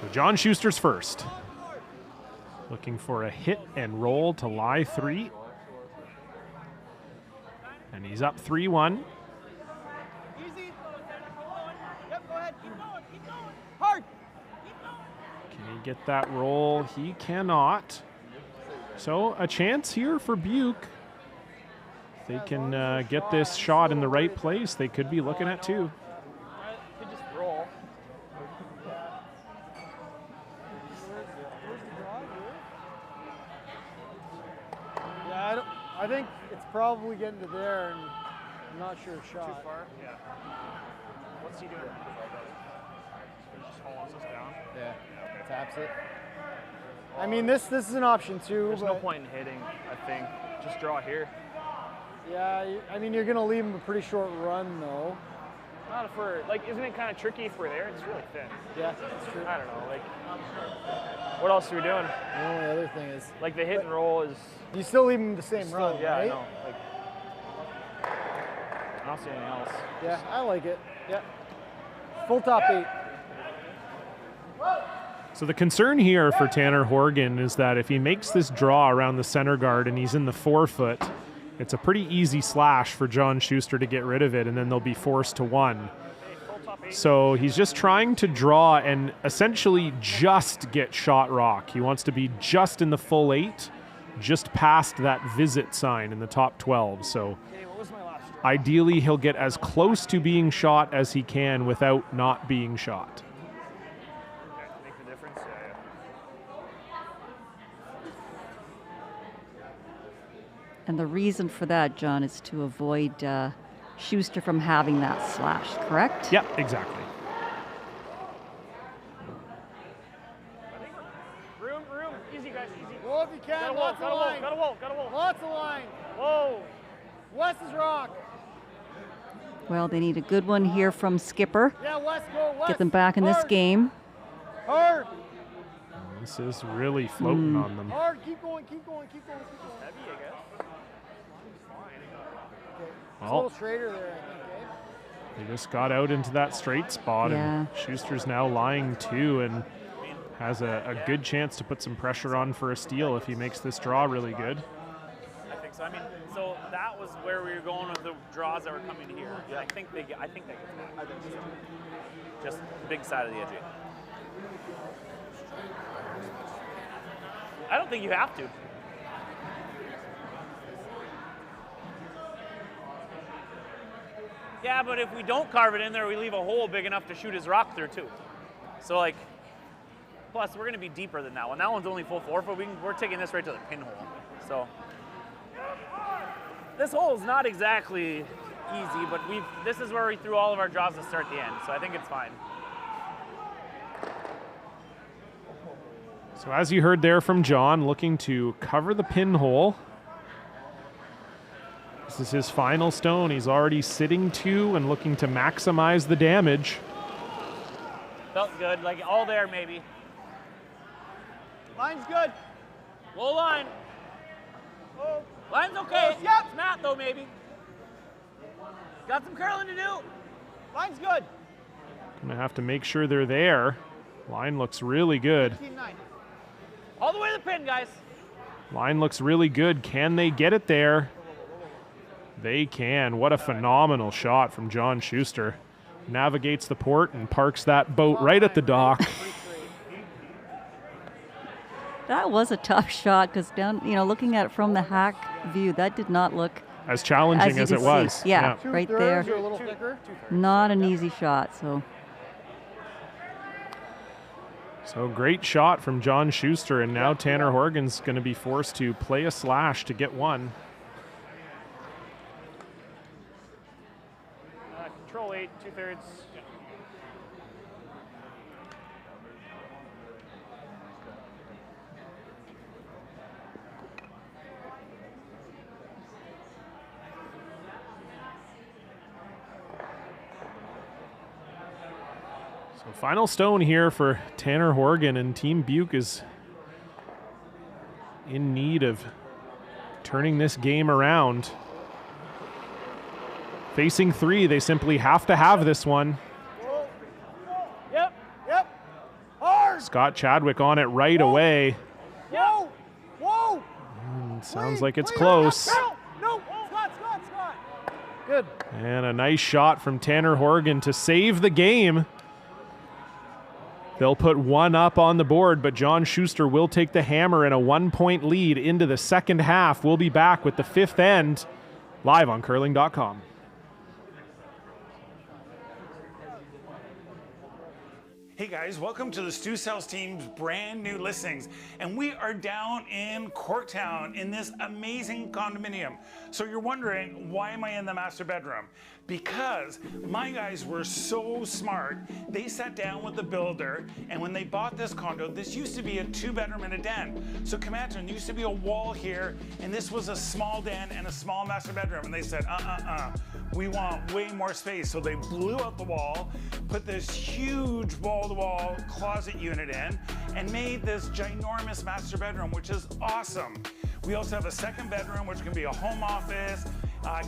So John Shuster's first. Looking for a hit and roll to lie 3. And he's up 3-1. Easy. Yep, go ahead. Keep going. Hard. Can he get that roll? He cannot. So a chance here for Beuk. If they can get this shot in the right place, they could be looking at 2. Could just roll. Yeah, I think it's probably getting to there, and I'm not sure it's shot. Too far? Yeah. What's he doing? He just holds us down? Yeah, taps it. I mean, this is an option too. There's no point in hitting, I think. Just draw here. Yeah, I mean, you're going to leave him a pretty short run, though. Not if we're, like, isn't it kind of tricky if we're there? It's really thin. Yeah, that's true. I don't know, like, what else are we doing? The only other thing is... Like, the hit and roll is... You still leave him the same run, yeah, right? I know. Like, I don't see anything else. Yeah, I like it. Yeah. Full top 8. So the concern here for Tanner Horgan is that if he makes this draw around the center guard and he's in the 4-foot, it's a pretty easy slash for John Shuster to get rid of it, and then they'll be forced to 1. So he's just trying to draw and essentially just get shot rock. He wants to be just in the full 8, just past that visit sign in the top 12. So ideally he'll get as close to being shot as he can without not being shot. And the reason for that, John, is to avoid Shuster from having that slash, correct? Yep, exactly. Room. Easy, guys, easy. Roll if you can. Lots of line. Got a wall. Lots of line. Whoa. West is rock. Well, they need a good one here from Skipper. Yeah, West, go West. Get them back in this game. Hard. This is really floating on them. Hard. Keep going. Heavy, I guess. It's a little straighter there, I think, eh? He just got out into that straight spot, Yeah. and Schuster's now lying 2 and has a good chance to put some pressure on for a steal if he makes this draw really good. I think so. I mean, so that was where we were going with the draws that were coming here. Yeah. I think they get that. Just the big side of the edge. I don't think you have to. Yeah, but if we don't carve it in there, we leave a hole big enough to shoot his rock through too. So like, plus we're gonna be deeper than that one. That one's only full 4 foot. We're taking this right to the pinhole. So this hole is not exactly easy, but this is where we threw all of our draws to start the end. So I think it's fine. So as you heard there from John, looking to cover the pinhole. This is his final stone. He's already sitting 2 and looking to maximize the damage. Felt good, like all there maybe. Line's good. Low line. Oh. Line's okay. Close, yep. It's not though, maybe. Got some curling to do. Line's good. Gonna have to make sure they're there. Line looks really good. 15-9. All the way to the pin, guys. Line looks really good. Can they get it there? They can. What a phenomenal shot from John Shuster. Navigates the port and parks that boat right at the dock. That was a tough shot because down, looking at it from the hack view, that did not look as challenging you as it can was. see. Yeah, right there. Are a little thicker. Not an easy shot. So great shot from John Shuster, and now Tanner Horgan's going to be forced to play a slash to get 1. Control 8, 2/3. Yeah. So final stone here for Tanner Horgan, and Team Beuk is in need of turning this game around. Facing 3, they simply have to have this one. Yep. Hard. Scott Chadwick on it right away. Whoa! Whoa! Sounds like it's close. No! Scott! Good. And a nice shot from Tanner Horgan to save the game. They'll put one up on the board, but John Shuster will take the hammer in a 1-point lead into the second half. We'll be back with the fifth end live on curling.com. Hey guys, welcome to the Stu Sells team's brand new listings. And we are down in Corktown in this amazing condominium. So you're wondering, why am I in the master bedroom? Because my guys were so smart. They sat down with the builder, and when they bought this condo, this used to be a 2-bedroom and a den. So imagine, there used to be a wall here, and this was a small den and a small master bedroom. And they said, we want way more space. So they blew out the wall, put this huge wall-to-wall closet unit in, and made this ginormous master bedroom, which is awesome. We also have a second bedroom, which can be a home office,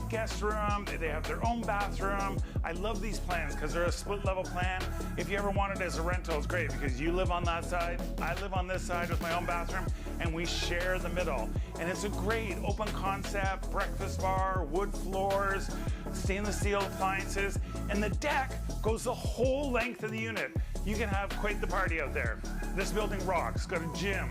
guest room. They have their own bathroom. I love these plans because they're a split level plan. If you ever want it as a rental, it's great because you live on that side, I live on this side with my own bathroom, and we share the middle. And it's a great open concept, breakfast bar, wood floors, stainless steel appliances, and the deck goes the whole length of the unit. You can have quite the party out there. This building rocks. It's got a gym,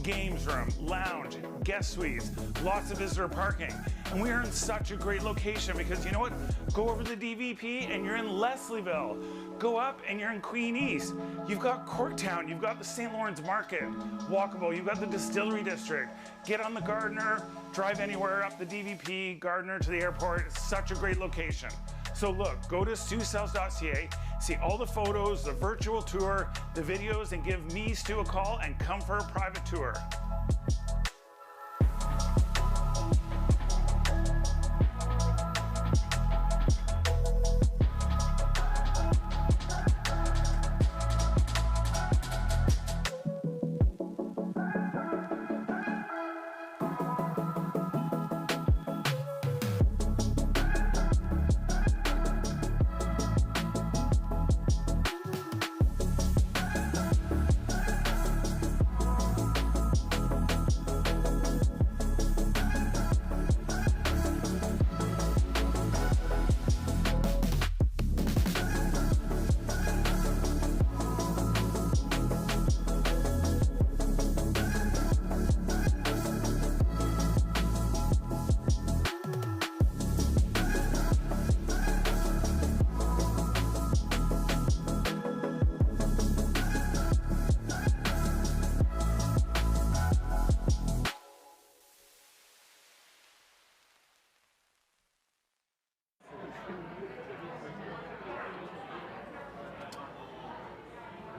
games room, lounge, guest suites, lots of visitor parking. And we are in such a great location because you know what? Go over the DVP and you're in Leslieville. Go up and you're in Queen East. You've got Corktown, you've got the St. Lawrence Market, walkable, you've got the Distillery District. Get on the Gardiner, drive anywhere up the DVP, Gardiner to the airport. It's such a great location. So look, go to stusells.ca, see all the photos, the virtual tour, the videos, and give me, Stu, a call and come for a private tour.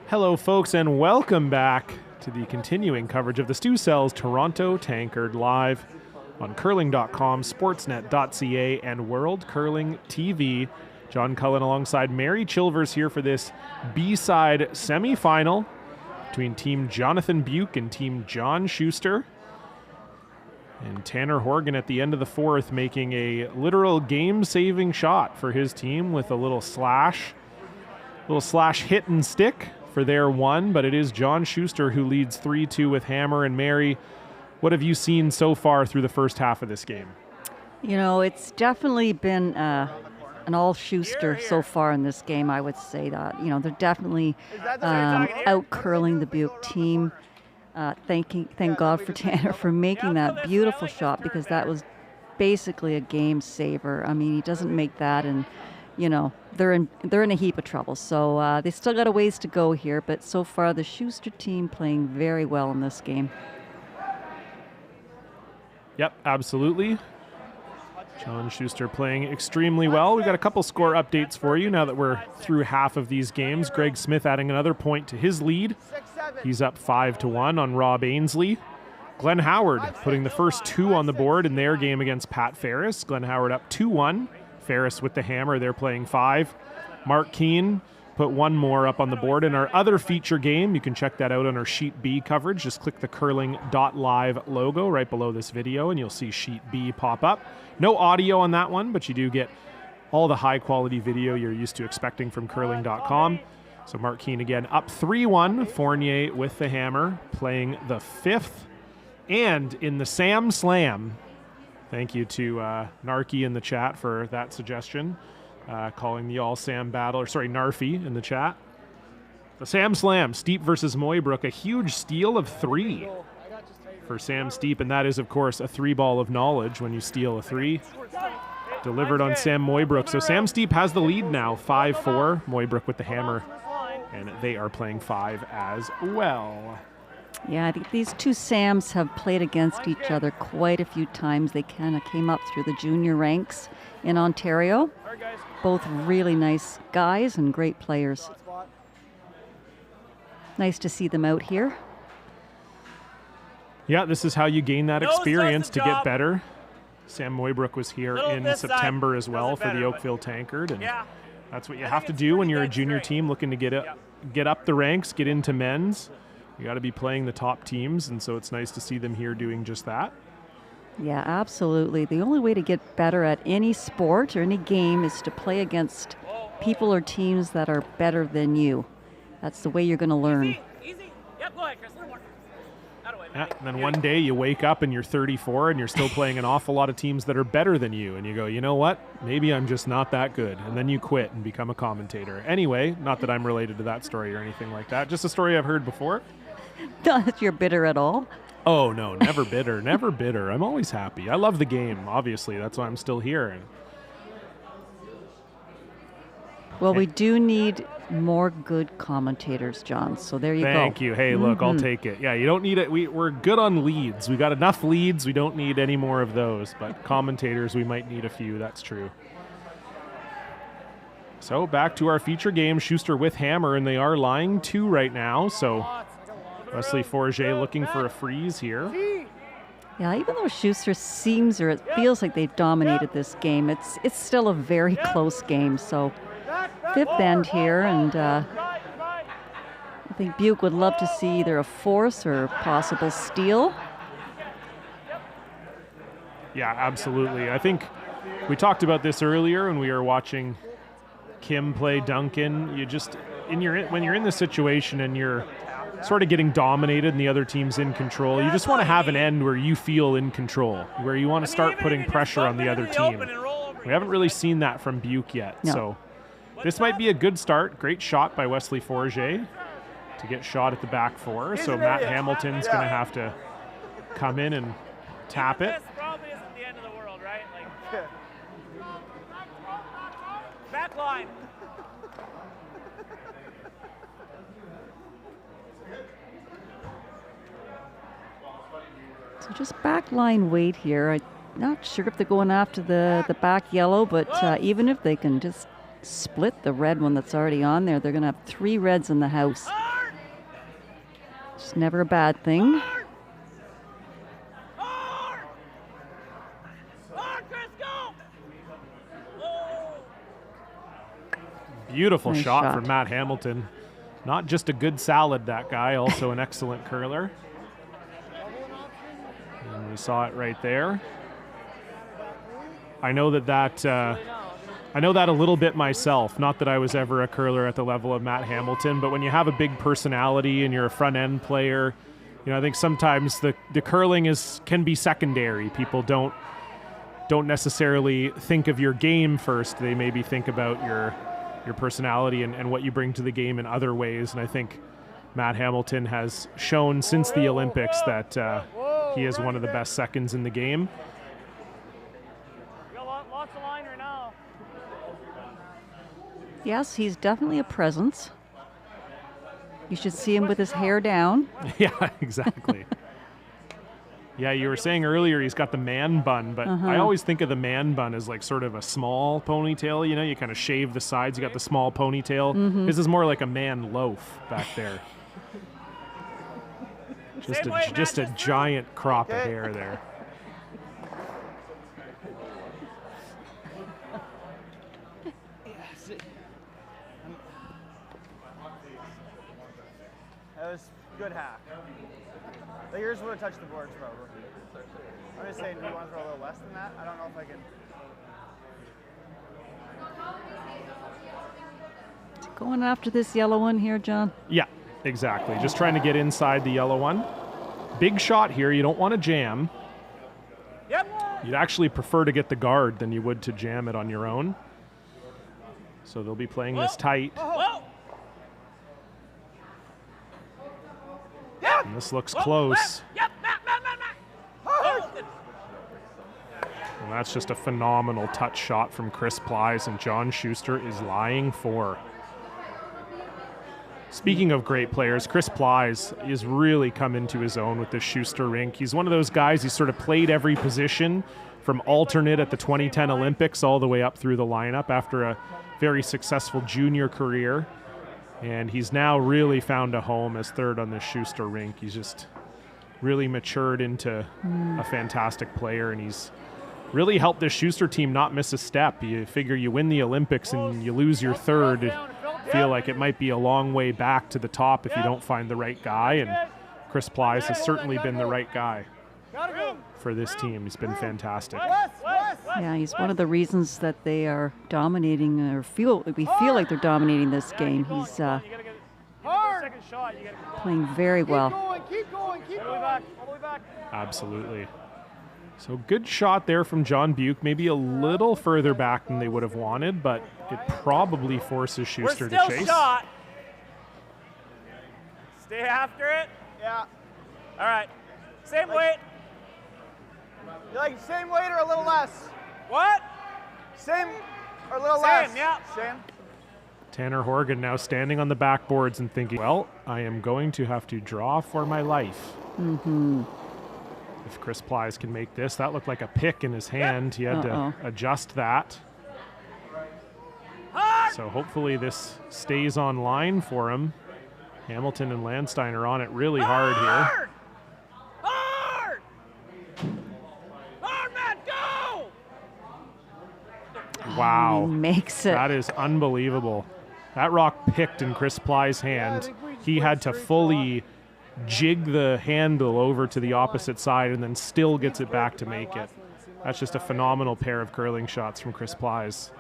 Hello, folks, and welcome back to the continuing coverage of the Stu Sells Toronto Tankard live on curling.com, sportsnet.ca, and World Curling TV. John Cullen alongside Mary Chilvers here for this B-side semifinal between Team Jonathan Beuk and Team John Shuster. And Tanner Horgan at the end of the fourth making a literal game-saving shot for his team with a little slash hit and stick for their one, but it is John Shuster who leads 3-2 with hammer. And Mary, what have you seen so far through the first half of this game? You know, it's definitely been an all Shuster so far in this game, I would say that. You know, they're definitely out-curling the Beuk team. Thank God for Tanner for making that beautiful shot, because that was basically a game saver. I mean, he doesn't make that, and you know, they're in a heap of trouble. So they still got a ways to go here, but so far the Shuster team playing very well in this game. Yep, absolutely. John Shuster playing extremely well. We've got a couple score updates for you now that we're through half of these games. Greg Smith adding another point to his lead. He's up 5-1 on Rob Ainsley. Glenn Howard putting the first two on the board in their game against Pat Ferris. Glenn Howard up 2-1. Ferris with the hammer, they're playing 5. Mark Keane put one more up on the board in our other feature game. You can check that out on our Sheet B coverage. Just click the curling.live logo right below this video and you'll see Sheet B pop up. No audio on that one, but you do get all the high quality video you're used to expecting from curling.com. So Mark Keane again up 3-1. Fournier with the hammer, playing the 5th. And in the Sam Slam, thank you to Narky in the chat for that suggestion, calling the all-Sam battle, or sorry, Narfy in the chat. The Sam Slam, Steep versus Moybrook, a huge steal of 3 for Sam Steep, and that is, of course, a 3-ball of knowledge when you steal a 3. Delivered on Sam Moybrook. So Sam Steep has the lead now, 5-4. Moybrook with the hammer, and they are playing 5 as well. Yeah, I think these two Sams have played against each other quite a few times. They kind of came up through the junior ranks in Ontario. Both really nice guys and great players. Nice to see them out here. Yeah, this is how you gain that experience to get better. Sam Moybrook was here in September as well for the Oakville Tankard, and that's what you have to do when you're a junior team looking to get up the ranks, get into men's. You got to be playing the top teams, and so it's nice to see them here doing just that. Yeah, absolutely. The only way to get better at any sport or any game is to play against people or teams that are better than you. That's the way you're going to learn. Easy. Yep, go ahead, Chris. A little more. Yeah, and then one day you wake up and you're 34 and you're still playing an awful lot of teams that are better than you, and you go, you know what? Maybe I'm just not that good. And then you quit and become a commentator. Anyway, not that I'm related to that story or anything like that. Just a story I've heard before. Not that you're bitter at all. Oh, no, never bitter, never bitter. I'm always happy. I love the game, obviously. That's why I'm still here. Well, we do need more good commentators, John. So there you go. Thank you. Hey, look, I'll take it. Yeah, you don't need it. We're good on leads. We got enough leads. We don't need any more of those. But commentators, we might need a few. That's true. So back to our feature game, Shuster with hammer, and they are lying 2 right now. So Wesley Forget looking for a freeze here. Yeah, even though Shuster seems, or it feels like they've dominated this game, it's still a very close game. So 5th end here, and I think Beuk would love to see either a force or possible steal. Yeah, absolutely. I think we talked about this earlier when we were watching Kim play Duncan. You just, when you're in this situation and you're sort of getting dominated and the other team's in control, you just want to have an end where you feel in control, where you want to start putting pressure on the other team. We haven't really seen that from Beuk yet, so this might be a good start. Great shot by Wesley Forget to get shot at the back 4. So Matt Hamilton's going to have to come in and tap it. This probably isn't the end of the world, right? Like, back line. So just backline weight here. I'm not sure if they're going after the back yellow, but even if they can just split the red one that's already on there, they're going to have 3 reds in the house. It's never a bad thing. Beautiful Nice shot shot from Matt Hamilton. Not just a good salad, that guy, also an excellent curler. And we saw it right there. I know that a little bit myself. Not that I was ever a curler at the level of Matt Hamilton, but when you have a big personality and you're a front end player, I think sometimes the curling can be secondary. People don't necessarily think of your game first. They maybe think about your personality and what you bring to the game in other ways. And I think Matt Hamilton has shown since the Olympics that he is one of the best seconds in the game. Lots of line right now. Yes, he's definitely a presence. You should see him with his hair down. Yeah, exactly. Yeah, you were saying earlier he's got the man bun, but I always think of the man bun as like sort of a small ponytail. You kind of shave the sides. You got the small ponytail. This is more like a man loaf back there. Just a giant crop of hair there. That was good hack. But yours would have touched the boards probably. I'm just saying, do you want to throw a little less than that? I don't know if I can. Going after this yellow one here, John. Yeah, exactly. Just trying to get inside the yellow one. Big shot here. You don't want to jam. Yep. You'd actually prefer to get the guard than you would to jam it on your own. So they'll be playing this tight. Whoa. And this looks close. Yep. Matt. Oh. And that's just a phenomenal touch shot from Chris Plies, and John Shuster is lying 4. Speaking of great players, Chris Plies is really come into his own with this Shuster rink. He's one of those guys, he's sort of played every position from alternate at the 2010 Olympics all the way up through the lineup after a very successful junior career. And he's now really found a home as third on this Shuster rink. He's just really matured into a fantastic player, and he's really helped this Shuster team not miss a step. You figure you win the Olympics and you lose your third, feel like it might be a long way back to the top if you don't find the right guy, and Chris Plies has certainly been the right guy for this team. He's been fantastic. Yeah, he's one of the reasons that they are dominating, or we feel like they're dominating this game. He's playing very well. Keep going. All the way back. Absolutely. So good shot there from John Beuk, maybe a little further back than they would have wanted, but it probably forces Shuster to chase. Shot. Stay after it. Yeah. All right. Same weight. You like same weight or a little less? What? Same or a little less? Same, yeah. Same. Tanner Horgan now standing on the backboards and thinking, well, I am going to have to draw for my life. If Chris Plies can make this, that looked like a pick in his hand. He had to adjust that. So hopefully this stays on line for him. Hamilton and Landstein are on it really hard here. Hard, man, go! Wow. He makes it. That is unbelievable. That rock picked in Chris Plies' hand. He had to fully jig the handle over to the opposite side and then still gets it back to make it. That's just a phenomenal pair of curling shots from Chris Plies.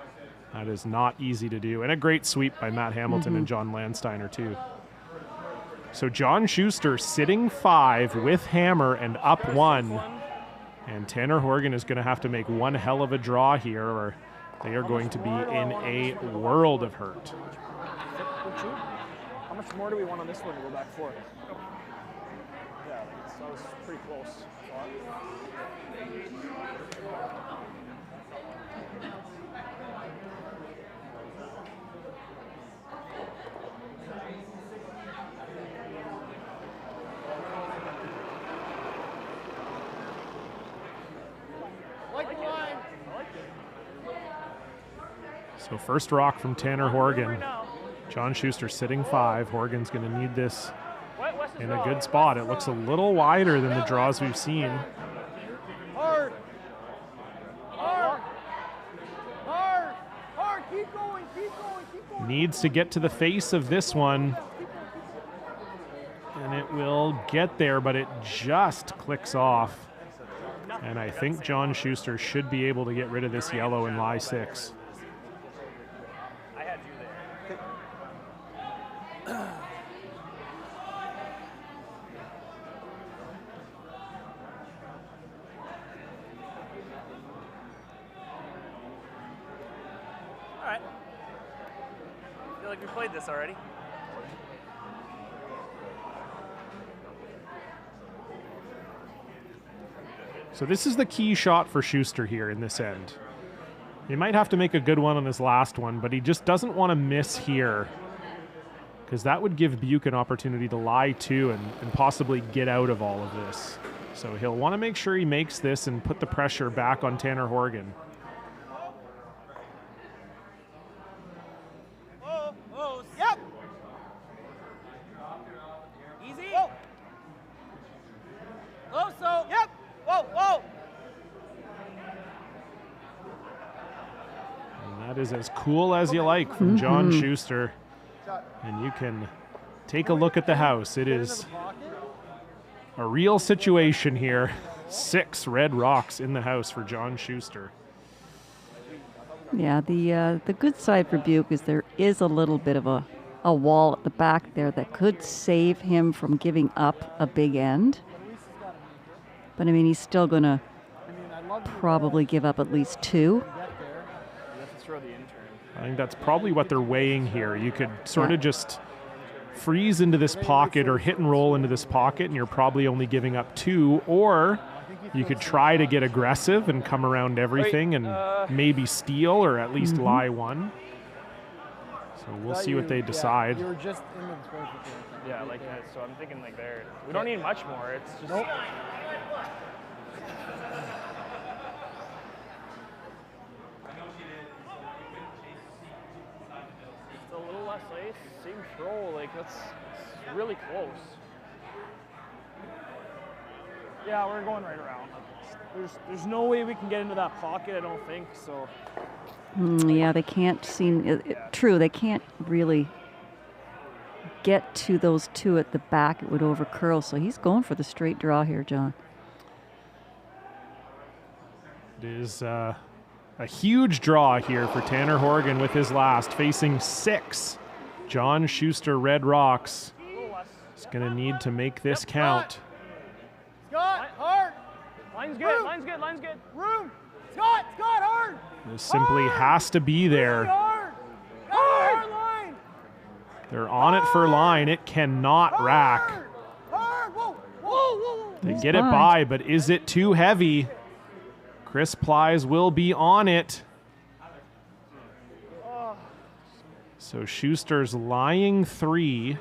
That is not easy to do. And a great sweep by Matt Hamilton and John Landsteiner too. So John Shuster sitting 5 with hammer and up 1. And Tanner Horgan is going to have to make one hell of a draw here, or they are going to be in a world of hurt. How much more do we want on this one to go back 4? Yeah, that was pretty close. So first rock from Tanner Horgan. John Shuster sitting 5. Horgan's going to need this in a good spot. It looks a little wider than the draws we've seen. Hard. Keep going. Needs to get to the face of this one. And it will get there, but it just clicks off. And I think John Shuster should be able to get rid of this yellow in lie 6. We played this already. So this is the key shot for Shuster here in this end. He might have to make a good one on his last one, but he just doesn't want to miss here, because that would give Beuk an opportunity to lie 2 and possibly get out of all of this. So he'll want to make sure he makes this and put the pressure back on Tanner Horgan. Yep. Easy. Whoa. Close. Yep. Whoa. And that is as cool as you like from John Shuster. And you can take a look at the house. It is a real situation here. 6 red rocks in the house for John Shuster. Yeah, the good side for Beuk is there is a little bit of a wall at the back there that could save him from giving up a big end. But I mean, he's still going to probably give up at least 2. I think that's probably what they're weighing here. You could sort of just freeze into this pocket or hit and roll into this pocket, and you're probably only giving up 2, or you could try to get aggressive and come around everything and maybe steal or at least lie 1. So we'll see what they decide. You were just in the square. Yeah, like that. So I'm thinking like there. We don't need much more. It's just. Nope. It's a little less ice. Same throw. Like it's really close. Yeah, we're going right around. There's no way we can get into that pocket. I don't think so. Yeah, they can't seem. True, they can't really get to those 2 at the back. It would overcurl. So he's going for the straight draw here, John. It is a huge draw here for Tanner Horgan with his last, facing 6. John Shuster, Red Rocks. He's going to need to make this count. Scott, hard. Line's good. Line's good. Line's good. Room. Scott, hard. This simply has to be there. Hard. Hard line. They're on it for line. It cannot rack. Hard. Whoa. They get it by, but is it too heavy? Chris Plies will be on it. So Schuster's lying 3.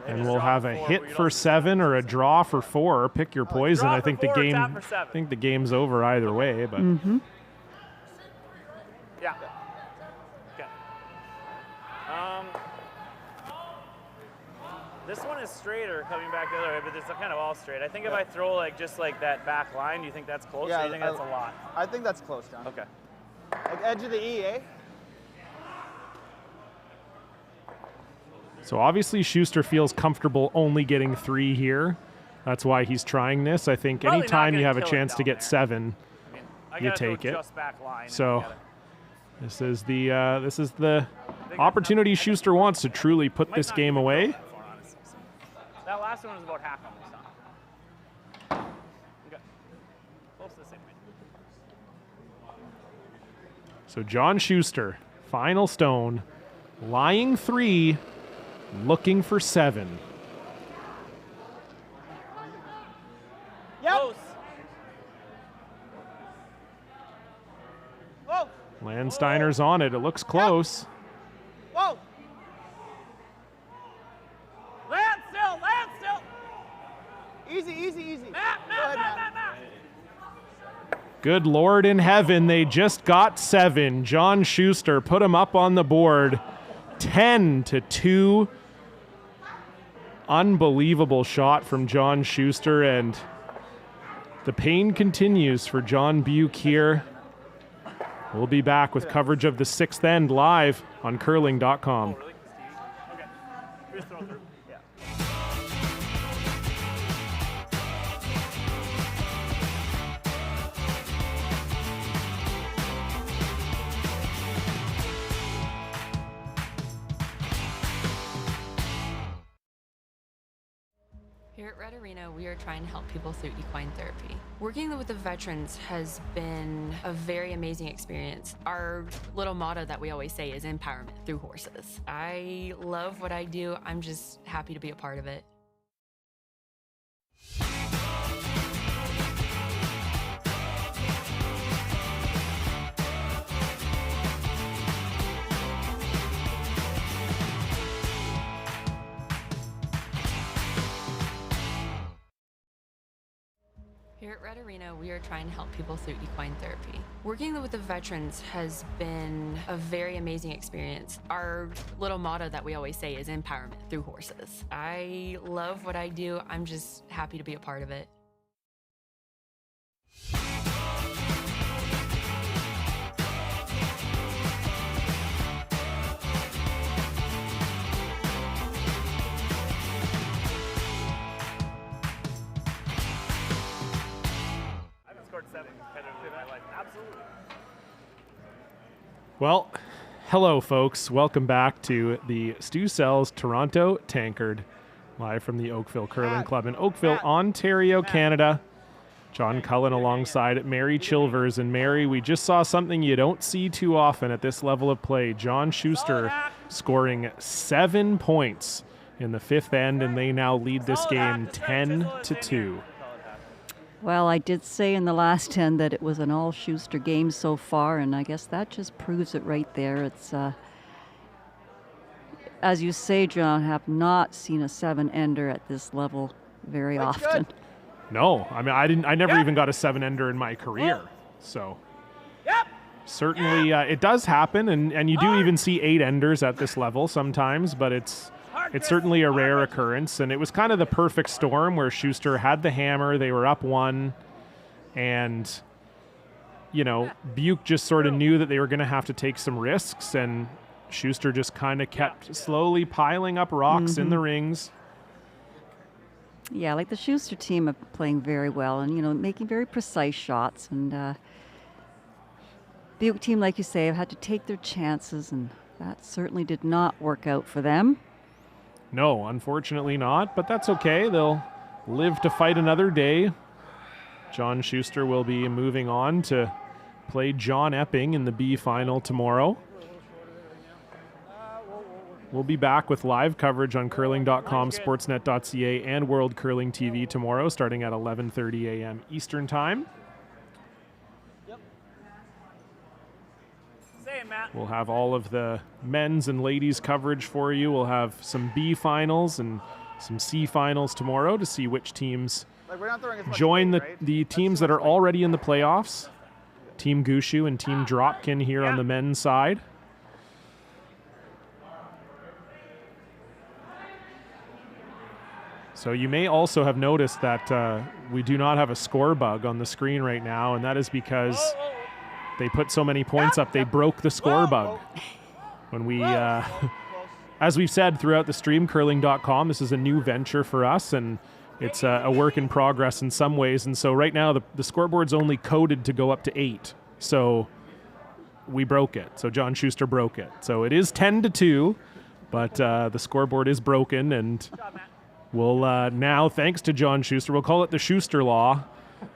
And we'll have a hit for 7 or a draw for 4. Pick your poison. I think the game's over either way, but Yeah. Okay. This one is straight or coming back the other way, but it's kind of all straight. I think if I throw like just like that back line, do you think that's close? Yeah, or do you think that's a lot? I think that's close, John. Okay. Like edge of the E, eh? so obviously Schuster feels comfortable only getting 3 here. That's why he's trying this. I think Probably anytime not you have a gonna kill it chance to down get there. 7, I mean, I you gotta throw take it. just back line. So this is the opportunity Schuster wants to truly put this game away. That last one was about half on this time. Okay. Close to the same way. So John Schuster, final stone, lying 3, looking for 7. Yep. Close. Whoa. Landsteiner's on it. It looks close. Whoa. Land still. Easy. Matt. Good Lord in heaven, they just got 7. John Schuster put him up on the board, 10-2. Unbelievable shot from John Schuster, and the pain continues for John Beuk here. We'll be back with coverage of the 6th end live on curling.com. Okay. Just throw through. Yeah. Here at Red Arena, we are trying to help people through equine therapy. Working with the veterans has been a very amazing experience. Our little motto that we always say is empowerment through horses. I love what I do. I'm just happy to be a part of it. Here at Red Arena, we are trying to help people through equine therapy. Working with the veterans has been a very amazing experience. Our little motto that we always say is empowerment through horses. I love what I do. I'm just happy to be a part of it. Scored 7 competitively in my life. Absolutely. Well, hello, folks. Welcome back to the Stu Sells Toronto Tankard, live from the Oakville Curling Club in Oakville, Ontario, Canada. John Cullen alongside Mary Chilvers. And Mary, we just saw something you don't see too often at this level of play. John Shuster scoring 7 points in the fifth end, and they now lead this game 10-2. Well, I did say in the last end that it was an all Shuster game so far, and I guess that just proves it right there. It's, as you say, John, have not seen a 7-ender at this level very often. No, I mean, I never even got a 7-ender in my career. So certainly it does happen, and you do even see 8-enders at this level sometimes, but it's certainly a rare occurrence. And it was kind of the perfect storm where Shuster had the hammer, they were up 1, and, you know, Beuk just sort of knew that they were going to have to take some risks, and Shuster just kind of kept slowly piling up rocks in the rings. Yeah, like the Shuster team are playing very well and, you know, making very precise shots. And Beuk team, like you say, have had to take their chances, and that certainly did not work out for them. No, unfortunately not, but that's okay. They'll live to fight another day. John Shuster will be moving on to play John Epping in the B final tomorrow. We'll be back with live coverage on curling.com, sportsnet.ca, and World Curling TV tomorrow, starting at 11:30 a.m. Eastern Time. We'll have all of the men's and ladies coverage for you. We'll have some B finals and some C finals tomorrow to see which teams join the teams that are already in the playoffs. Team Gushu and Team Dropkin here on the men's side. So you may also have noticed that we do not have a score bug on the screen right now, and that is because they put so many points up, they broke the score bug. When we, as we've said throughout the stream, curling.com, this is a new venture for us, and it's a work in progress in some ways. And so right now the scoreboard's only coded to go up to 8. So we broke it. So John Shuster broke it. So it is 10-2, but the scoreboard is broken, and we'll now, thanks to John Shuster, we'll call it the Shuster Law.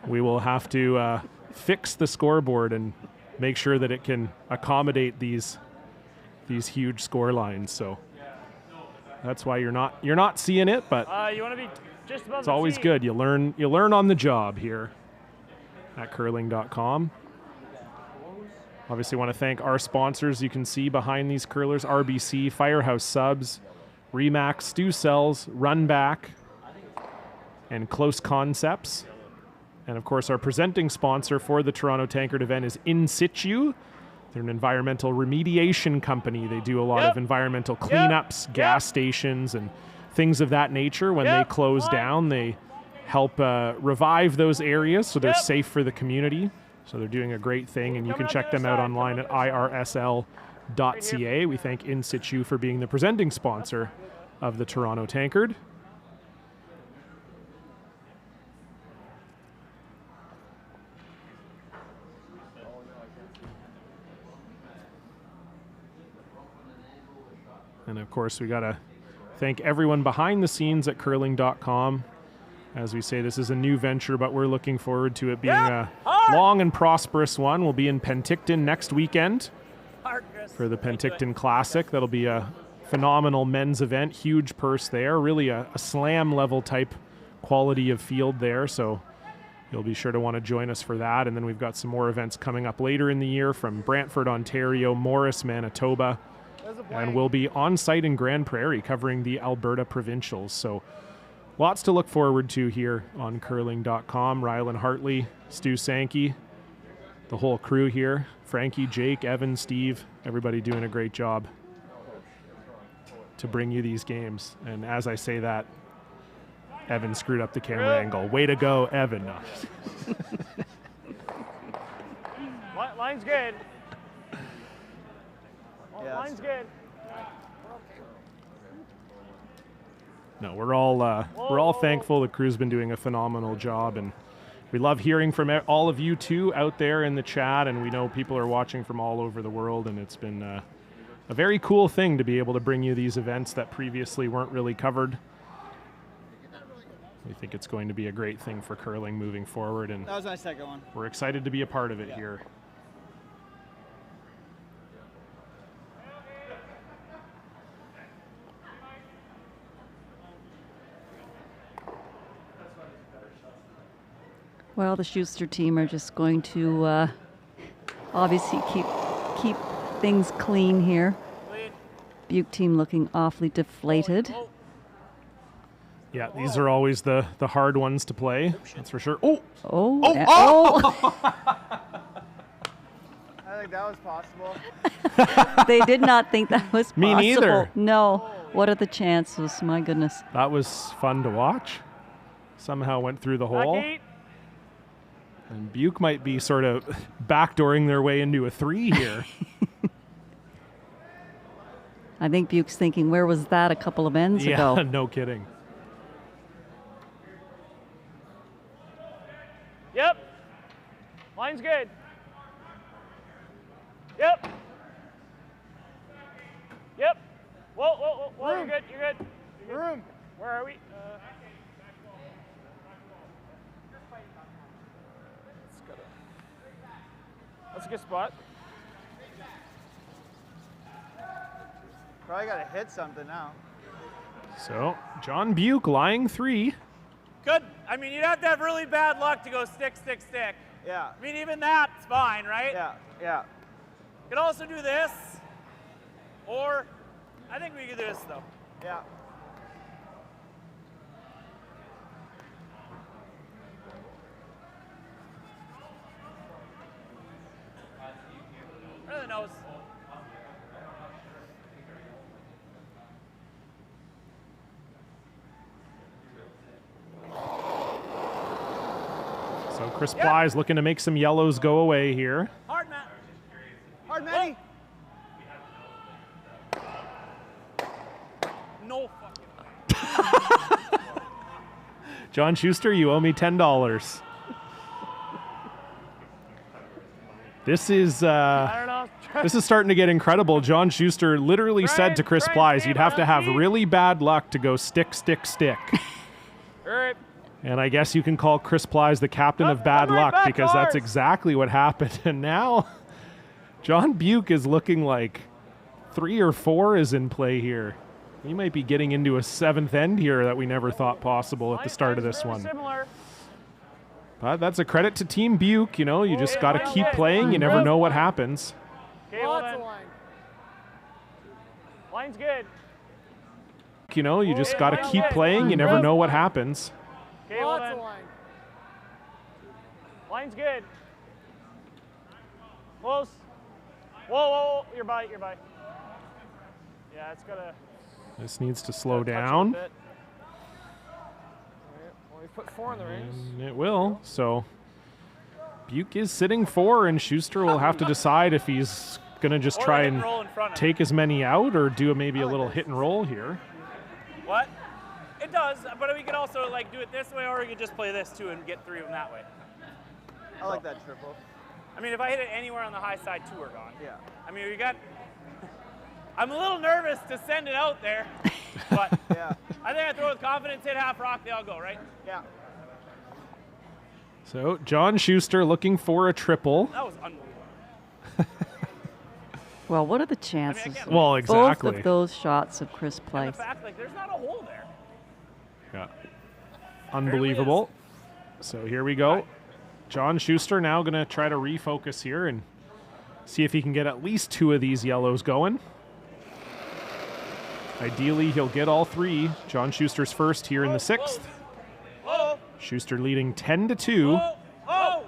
We will have to fix the scoreboard and make sure that it can accommodate these huge score lines. So that's why you're not seeing it, but You want to be just above it's the always seat. good. You learn on the job here at curling.com. Obviously want to thank our sponsors. You can see behind these curlers: RBC, Firehouse Subs, Remax, Stu Sells, Runback, and Close Concepts. And of course, our presenting sponsor for the Toronto Tankard event is In Situ. They're an environmental remediation company. They do a lot of environmental cleanups, gas stations, and things of that nature. When they close down, they help revive those areas so they're safe for the community. So they're doing a great thing, and you can check them out online at irsl.ca. We thank In Situ for being the presenting sponsor of the Toronto Tankard. And of course, we got to thank everyone behind the scenes at curling.com. As we say, this is a new venture, but we're looking forward to it being a long and prosperous one. We'll be in Penticton next weekend for the Penticton Classic. That'll be a phenomenal men's event, huge purse there, really a slam level type quality of field there. So you'll be sure to want to join us for that. And then we've got some more events coming up later in the year from Brantford, Ontario, Morris, Manitoba. And we'll be on site in Grand Prairie covering the Alberta Provincials. So lots to look forward to here on curling.com. Rylan Hartley, Stu Sankey, the whole crew here. Frankie, Jake, Evan, Steve, everybody doing a great job to bring you these games. And as I say that, Evan screwed up the camera angle. Way to go, Evan. No. Line's good. Line's good. No, we're all thankful. The crew's been doing a phenomenal job, and We love hearing from all of you too out there in the chat, and we know people are watching from all over the world, and it's been a very cool thing to be able to bring you these events that previously weren't really covered. We think it's going to be a great thing for curling moving forward, and That was my second one. we're excited to be a part of it here. Well, the Shuster team are just going to obviously keep things clean here. Beuk team looking awfully deflated. Yeah, these are always the hard ones to play. That's for sure. Oh! Oh! Oh! I think that was possible. They did not think that was possible. Me neither. No. What are the chances? My goodness. That was fun to watch. Somehow went through the hole. And Beuk might be sort of backdooring their way into a 3 here. I think Beuk's thinking, where was that a couple of ends ago? Yeah, no kidding. Yep. Line's good. Yep. Yep. Whoa, whoa, whoa, whoa. You're good, you're good. You're good. Room. Where are we? That's a good spot. Probably got to hit something now. So, John Beuk lying 3. Good. I mean, you'd have to have really bad luck to go stick, stick, stick. Yeah. I mean, even that's fine, right? Yeah. Yeah. You could also do this, or I think we could do this though. Yeah. Right in the nose. So Chris Ply's looking to make some yellows go away here. Hard, Matt. Hard, Matty. No fucking. John Shuster, you owe me $10. This is I don't know. this is starting to get incredible. John Shuster literally said to Chris Ply's, you'd have to have really bad luck to go stick, stick, stick. All right. And I guess you can call Chris Ply's the captain of bad come right luck back, because that's Lars. exactly what happened. And now John Beuk is looking like 3 or 4 is in play here. We might be getting into a 7th end here that we never thought possible at the start of this one. Similar. But that's a credit to Team Beuk. You know, you just got to keep playing. You never know what happens. Okay, well Lots then. of line. Line's good. You know, you just got to keep playing. You never know what happens. Okay, well Lots then. of line. Line's good. Close. Whoa, whoa, whoa. You're by, you're by. Yeah, it's gotta. This needs to slow touch it a down. bit. Well, we put 4 in the rings. And it will. So Beuk is sitting 4, and Shuster will have to decide if he's going to just Or try hit and and roll in front of take as many out or do maybe a little hit and roll here. him. What? It does, but we could also like do it this way, or we could just play this too and get 3 of them that way. I like that triple. I mean, if I hit it anywhere on the high side, 2 are gone. Yeah. I mean, we got. I'm a little nervous to send it out there, but Yeah. I think I throw with confidence, hit half rock, they all go, right? Yeah. So John Shuster looking for a triple. That was unbelievable. Well, what are the chances? can't- Well, exactly. Both of those shots of Chris And the Plyce. fact, like, there's not a hole there. Yeah. Unbelievable. So here we go. John Shuster now going to try to refocus here and see if he can get at least 2 of these yellows going. Ideally, he'll get all 3. John Shuster's first here in the 6th. Whoa, Shuster leading 10-2. whoa, whoa!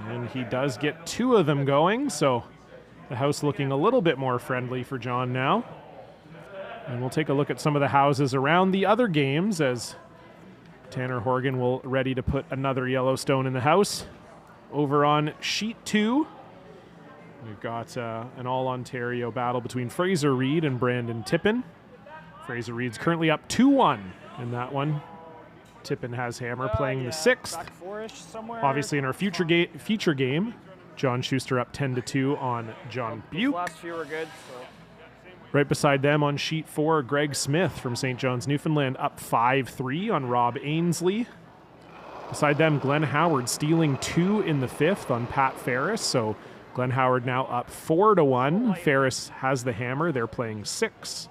And he does get 2 of them going, so the house looking a little bit more friendly for John now. And we'll take a look at some of the houses around the other games as Tanner Horgan will ready to put another Yellowstone in the house. Over on sheet 2, we've got an all-Ontario battle between Fraser Reed and Brandon Tippin. Fraser Reed's currently up 2-1 in that one. Tippin has hammer playing the 6th. Back 4-ish somewhere. Obviously in our feature game, John Shuster up 10-2 on John Those Beuk. last few were good. So. Right beside them on sheet 4, Greg Smith from St. John's, Newfoundland up 5-3 on Rob Ainsley. Beside them, Glenn Howard stealing 2 in the 5th on Pat Ferris. So Glenn Howard now up 4-1. Ferris has the hammer. They're playing 6.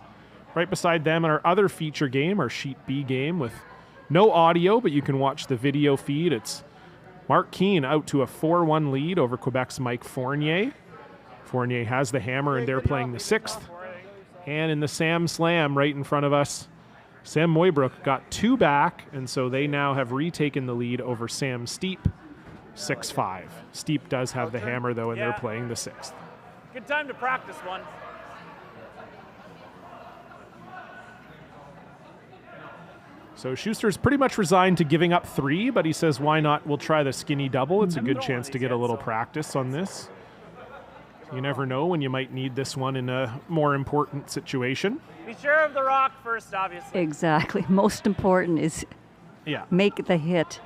Right beside them in our other feature game, our sheet B game with no audio, but you can watch the video feed. It's Mark Keane out to a 4-1 lead over Quebec's Mike Fournier. Fournier has the hammer and they're playing the 6th. And in the Sam Slam right in front of us, Sam Moybrook got 2 back, and so they now have retaken the lead over Sam Steep, 6-5. Steep does have the hammer, though, and they're playing the 6th. Good time to practice one. So Schuster's pretty much resigned to giving up 3, but he says, why not? We'll try the skinny double. It's a good chance to get a little practice on this. You never know when you might need this one in a more important situation. Be sure of the rock first, obviously. Exactly. Most important is make the hit.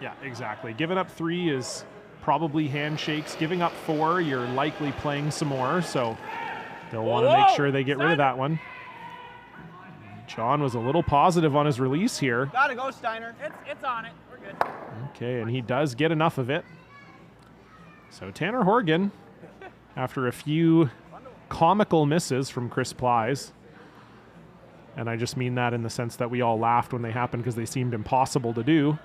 Yeah, exactly. Giving up 3 is probably handshakes. Giving up 4, you're likely playing some more, so they'll want to make sure they get rid of that one. John was a little positive on his release here. Gotta go, Steiner. It's on it. We're good. Okay, and he does get enough of it. So Tanner Horgan, after a few comical misses from Chris Plies, and I just mean that in the sense that we all laughed when they happened because they seemed impossible to do,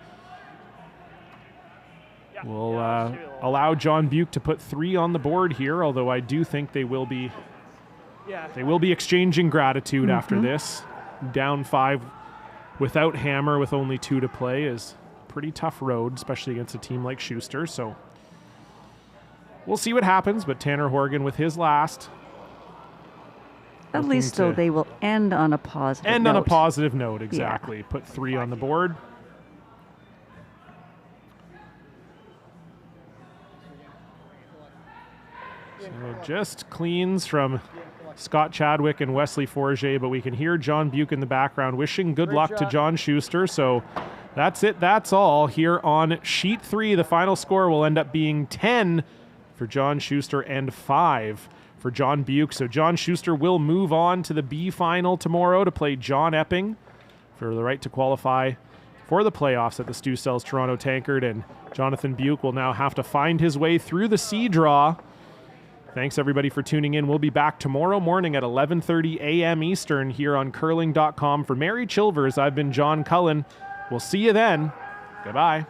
will allow John Beuk to put 3 on the board here, although I do think they will be exchanging gratitude after this. Down 5 without hammer with only 2 to play is a pretty tough road, especially against a team like Shuster. So we'll see what happens, but Tanner Horgan with his last. At least, though, they will end on a positive note. End on a positive note, exactly. Put 3 on the board. So just cleans from Scott Chadwick and Wesley Forget, but we can hear John Beuk in the background wishing good luck to John Shuster. So that's it. That's all here on sheet 3. The final score will end up being 10 for John Shuster and 5 for John Beuk. So John Shuster will move on to the B final tomorrow to play John Epping for the right to qualify for the playoffs at the Stu Sells Toronto Tankard. And Jonathan Beuk will now have to find his way through the C draw. Thanks, everybody, for tuning in. We'll be back tomorrow morning at 11:30 a.m. Eastern here on curling.com. For Mary Chilvers, I've been John Cullen. We'll see you then. Goodbye.